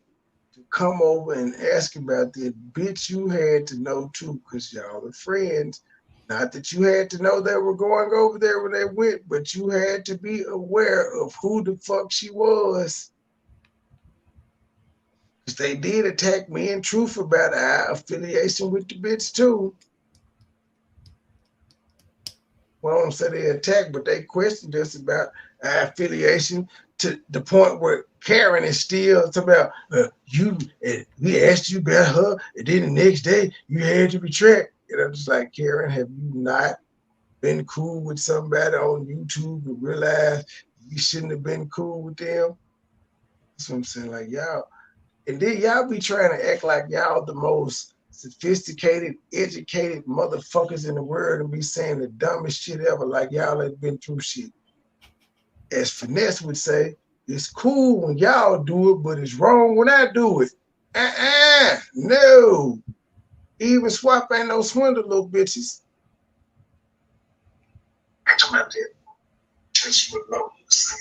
to come over and ask about that, bitch, you had to know too, because y'all are friends. Not that you had to know they were going over there when they went, but you had to be aware of who the fuck she was. Because they did attack me in truth about our affiliation with the bitch too. Well, I don't say they attacked, but they questioned us about our affiliation to the point where Karen is still talking about we asked you about her, and then the next day you had to retract. And I'm just like, Karen, have you not been cool with somebody on YouTube and realized you shouldn't have been cool with them? That's what I'm saying. Like, y'all, and then y'all be trying to act like y'all the most sophisticated, educated motherfuckers in the world and be saying the dumbest shit ever, like y'all have been through shit. As Finesse would say, it's cool when y'all do it, but it's wrong when I do it. No. Even Swap ain't no swindle, little bitches. I told my dad, just what Logan said.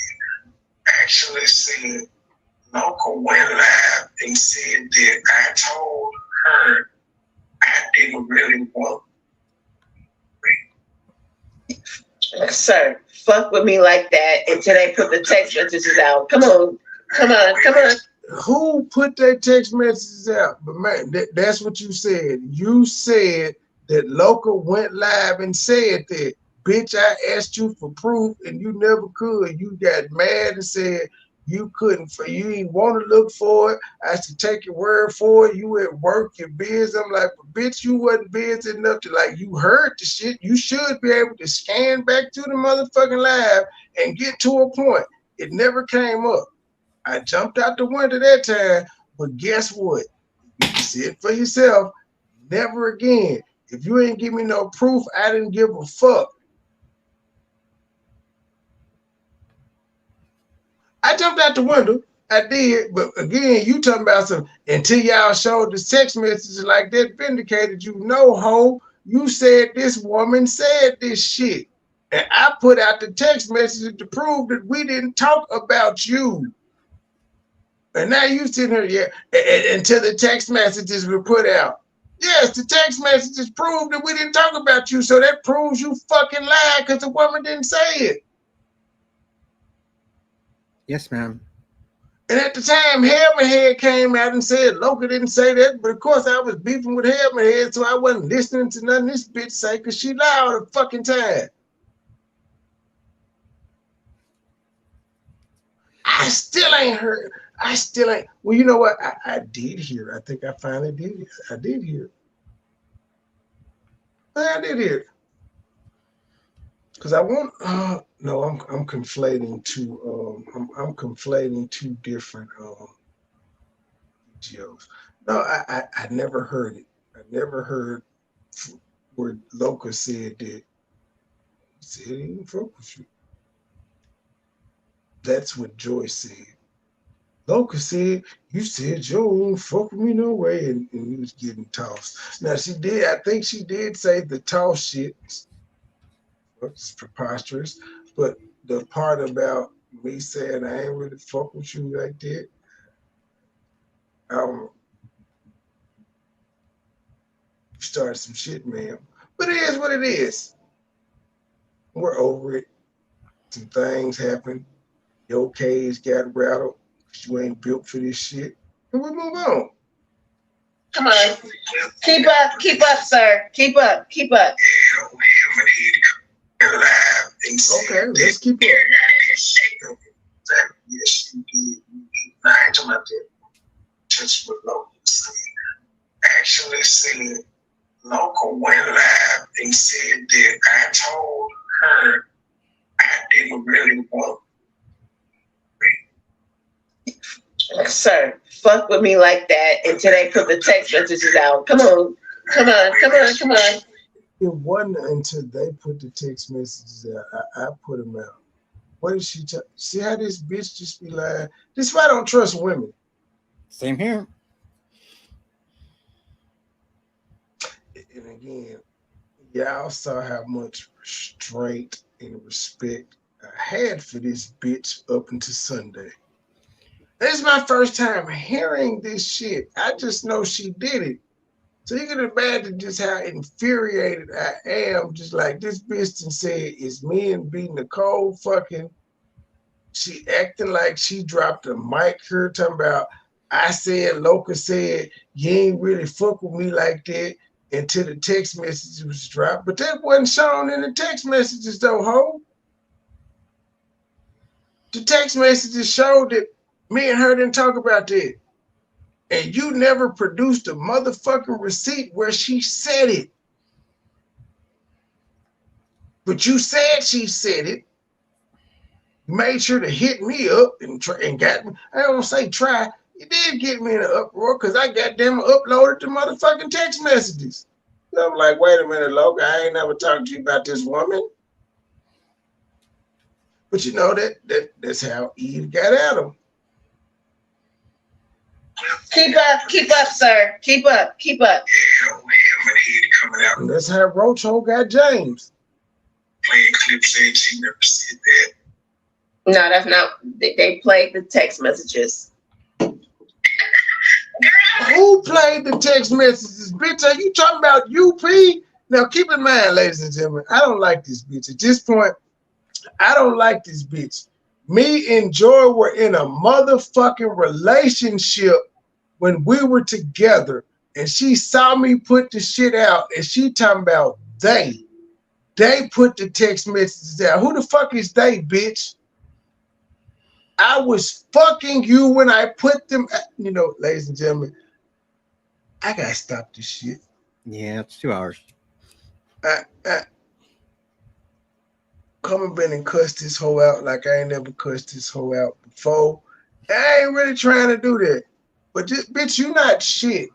Actually said, Local went live and said that I told her I didn't really want. Sir, fuck with me like that until they put the text messages out. Come on. Who put their text messages out? But man, that's what you said. You said that Local went live and said that. Bitch, I asked you for proof and you never could. You got mad and said you couldn't, you didn't want to look for it. I should take your word for it. You at work, you're busy. I'm like, but bitch, you wasn't busy enough to, like, you heard the shit. You should be able to scan back to the motherfucking live and get to a point. It never came up. I jumped out the window that time, but guess what? You can see it for yourself. Never again. If you ain't give me no proof, I didn't give a fuck. I jumped out the window. I did, but again, you talking about some until y'all showed the text messages like that vindicated you. No, ho, you said this woman said this shit. And I put out the text messages to prove that we didn't talk about you. And now you sitting here, yeah, until the text messages were put out. Yes, the text messages proved that we didn't talk about you, so that proves you fucking lied because the woman didn't say it. Yes, ma'am. And at the time, Hammerhead came out and said Loca didn't say that, but of course I was beefing with Hammerhead, so I wasn't listening to nothing this bitch say because she lied all the fucking time. I still ain't heard. Well, you know what? I did hear. I think I finally did. I did hear. I did hear. Because I want. No, I'm conflating two. I'm conflating two different videos. No, I never heard it. I never heard where Loca said that. He said he didn't fuck with you. That's what Joyce said. Loca said, you said Joe won't fuck with me no way, and he was getting tossed. Now she did, I think she did say the toss shit. It's preposterous. But the part about me saying I ain't really fuck with you like that, started some shit, man. But it is what it is. We're over it. Some things happen. Your cage got rattled. You ain't built for this shit. And we move on. Come on. Keep up, sir. Keep up. Okay, let's keep up. Yes, you did. I ain't talking about that. Just what Loca said. Actually said Loca went live and said that I told her I didn't really want. Sir, fuck with me like that until they put the text messages out. Come on. It wasn't until they put the text messages out. I put them out. What did she tell? See how this bitch just be lying? This is why I don't trust women. Same here. And again, y'all saw how much restraint and respect I had for this bitch up until Sunday. This is my first time hearing this shit. I just know she did it. So you can imagine just how infuriated I am. Just like this bitch and said, it's me and B Nicole fucking. She acting like she dropped a mic here talking about, I said, Loca said, you ain't really fuck with me like that until the text messages was dropped. But that wasn't shown in the text messages though, ho. The text messages showed that me and her didn't talk about that. And you never produced a motherfucking receipt where she said it. But you said she said it. You made sure to hit me up and got me. I don't say try. You did get me in an uproar because I got them uploaded the motherfucking text messages. So I'm like, wait a minute, Loca, I ain't never talked to you about this woman. But you know that's how Eve got at him. Keep up, sir. Keep up. And that's how Rocho got James. Playing clip said she never said that. No, that's not. They played the text messages. Who played the text messages? Bitch, are you talking about UP? Now, keep in mind, ladies and gentlemen, I don't like this bitch. At this point, I don't like this bitch. Me and Joy were in a motherfucking relationship when we were together, and she saw me put the shit out, and she talking about they put the text messages out. Who the fuck is they, bitch? I was fucking you when I put them, you know, ladies and gentlemen, I gotta stop this shit. Yeah, it's 2 hours. Come been and cussed this hoe out like I ain't never cussed this hoe out before. I ain't really trying to do that. But this, bitch, you not shit.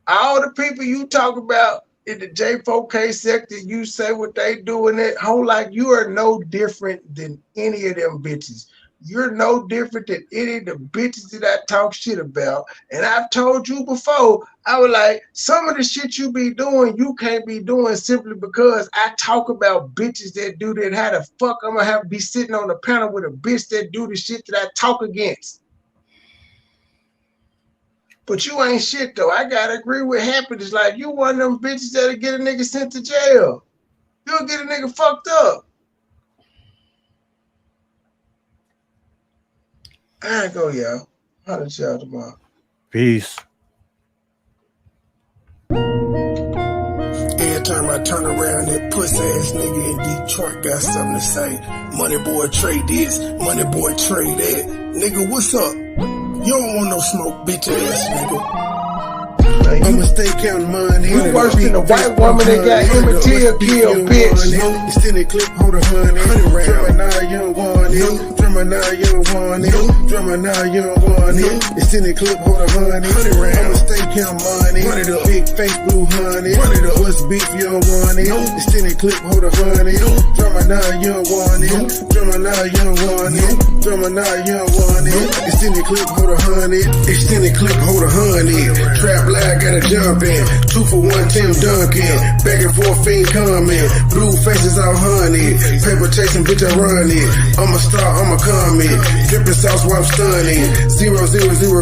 All the people you talk about in the J4K sector, you say what they do in that whole, like you are no different than any of them bitches. You're no different than any of the bitches that I talk shit about. And I've told you before, I was like, some of the shit you be doing, you can't be doing simply because I talk about bitches that do that. How the fuck I'm gonna have to be sitting on the panel with a bitch that do the shit that I talk against? But you ain't shit though. I gotta agree with Happiness. Like you one of them bitches that'll get a nigga sent to jail. You'll get a nigga fucked up. I ain't go, y'all. Holla at y'all tomorrow. Peace. Every time I turn around, that pussy ass nigga in Detroit got something to say. MoneyBoy trade this, MoneyBoy trade that. Nigga, what's up? You don't want no smoke, bitch ass nigga. I'ma stay counting money. You worse than a white woman that got Emmett Till killed, bitch. Extended clip, hold a honey. Drummer now, you don't want it. Drummer now, you don't want it. Drummer now, you don't want it. Extended clip, hold a honey. I'ma stay counting money. Big face, blue honey. What's beef, you don't want it. Extended clip, hold a honey. Drummer now, you don't want it. Drummer now, you don't want it. Drummer now, you don't want it. Extended clip, hold a honey. Extended clip, hold a honey. Trap lag, gotta jump in. 2 for 1, Tim Duncan. Back and forth, fiend coming. Blue faces out honey. Paper chasing, bitch, I run it. I'm a star, I'm a comet. Dripping sauce while I'm stunning. 000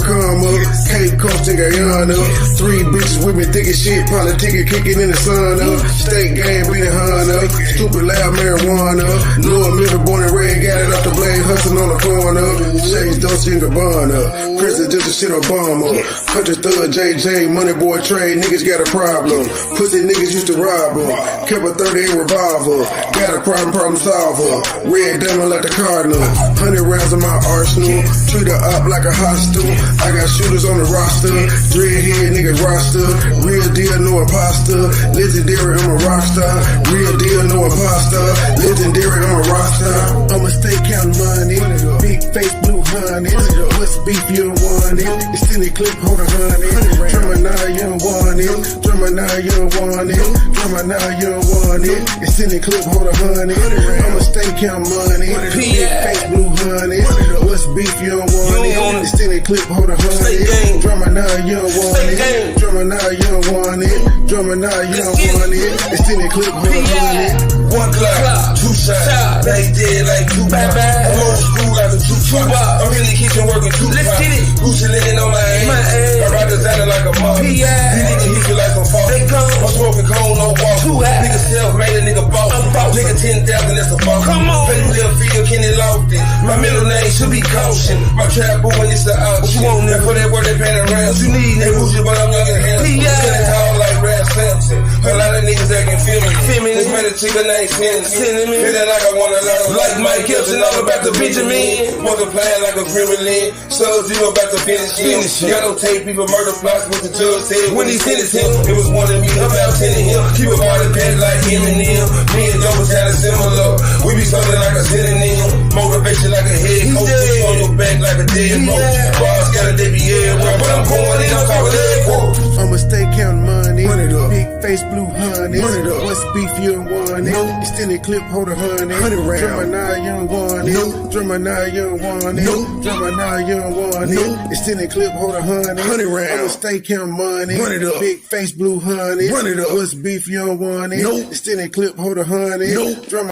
comma. Cape Coast in Guyana. 3 bitches with me thick as shit. Politicking, kicking in the sun. State game, be the hunter. Stupid loud marijuana. Louis Miller, born and red, got it off the blade, hustling on the corner. Shades, Dolce and Gabbana. President just a shit Obama. Country thug, JJ, MoneyBoy trade, niggas got a problem. Pussy niggas used to rob them. Kept a 38 revolver. Got a problem solver. Red diamond like the Cardinal. 100 rounds in my arsenal. Treat her up like a hostel. I got shooters on the roster. Dreadhead niggas roster. Real deal, no imposter. Legendary, I'm a rockstar. Real deal, no imposter. Legendary, I'm a rockstar. I'ma stay counting money. Big face, blue honey. What's beef, you don't want it. Extended clip, hold a honey. Drummer now, you don't want it. Drummer now, you don't want it. Drummer now, you don't want it. Extended clip, hold a honey. I'ma stay counting money. Big face, blue honey. What's beef, you don't want it. Extended clip, hold a honey. Drummer now, you don't want it. Drummer now, you don't want it. Drummer now, you don't want it. Extended clip, hold a honey. 1 clock, 2 shots. They dead like 2 bye. I'm old school like a 2 I'm in the kitchen working 2 Let's get it. Gucci linen on my ass. I ride designer like a mother. These niggas hit you like some false. I'm smoking cone, no walk. Nigga self-made, a nigga boss. Nigga 10,000, that's a boss. Come on. Petty little feel, Kenny Lofty. My middle name should be Caution. My trap boy, it's the option. What you want, nigga? For that word, they paying around. What you need, nigga? Bougie, but I'm young and handsome. Skinny tall like Rap Samson. A lot of niggas that can feel me. This man a chicken ain't sending me. Feeling like I wanna learn. Like Mike Gibson, all about the Benjamin. Multiplying like a gremlin. Sub-Zero about to finish him. Got no tape, people murder plots with the judge said. When he sentenced him, it was one of me about 10 of him. Keep a body bad like Eminem. Me and Joe was kinda similar. We be something like a synonym. Motivation like a head coach. Put you on your back like a dead roach. Boss got a DBA, but I'm going in, I'm calling that quote. I'ma stay counting money. Big face, blue honey. What's beef, you don't want it. Extended clip, hold a honey. Drummer now, you don't want it. Drummer now, you don't want it. Drummer now, you don't want it. Extended clip, hold a honey. I'ma stay counting money. Big face, blue honey. What's beef, you don't want it. Extended clip, hold a honey. Drummer.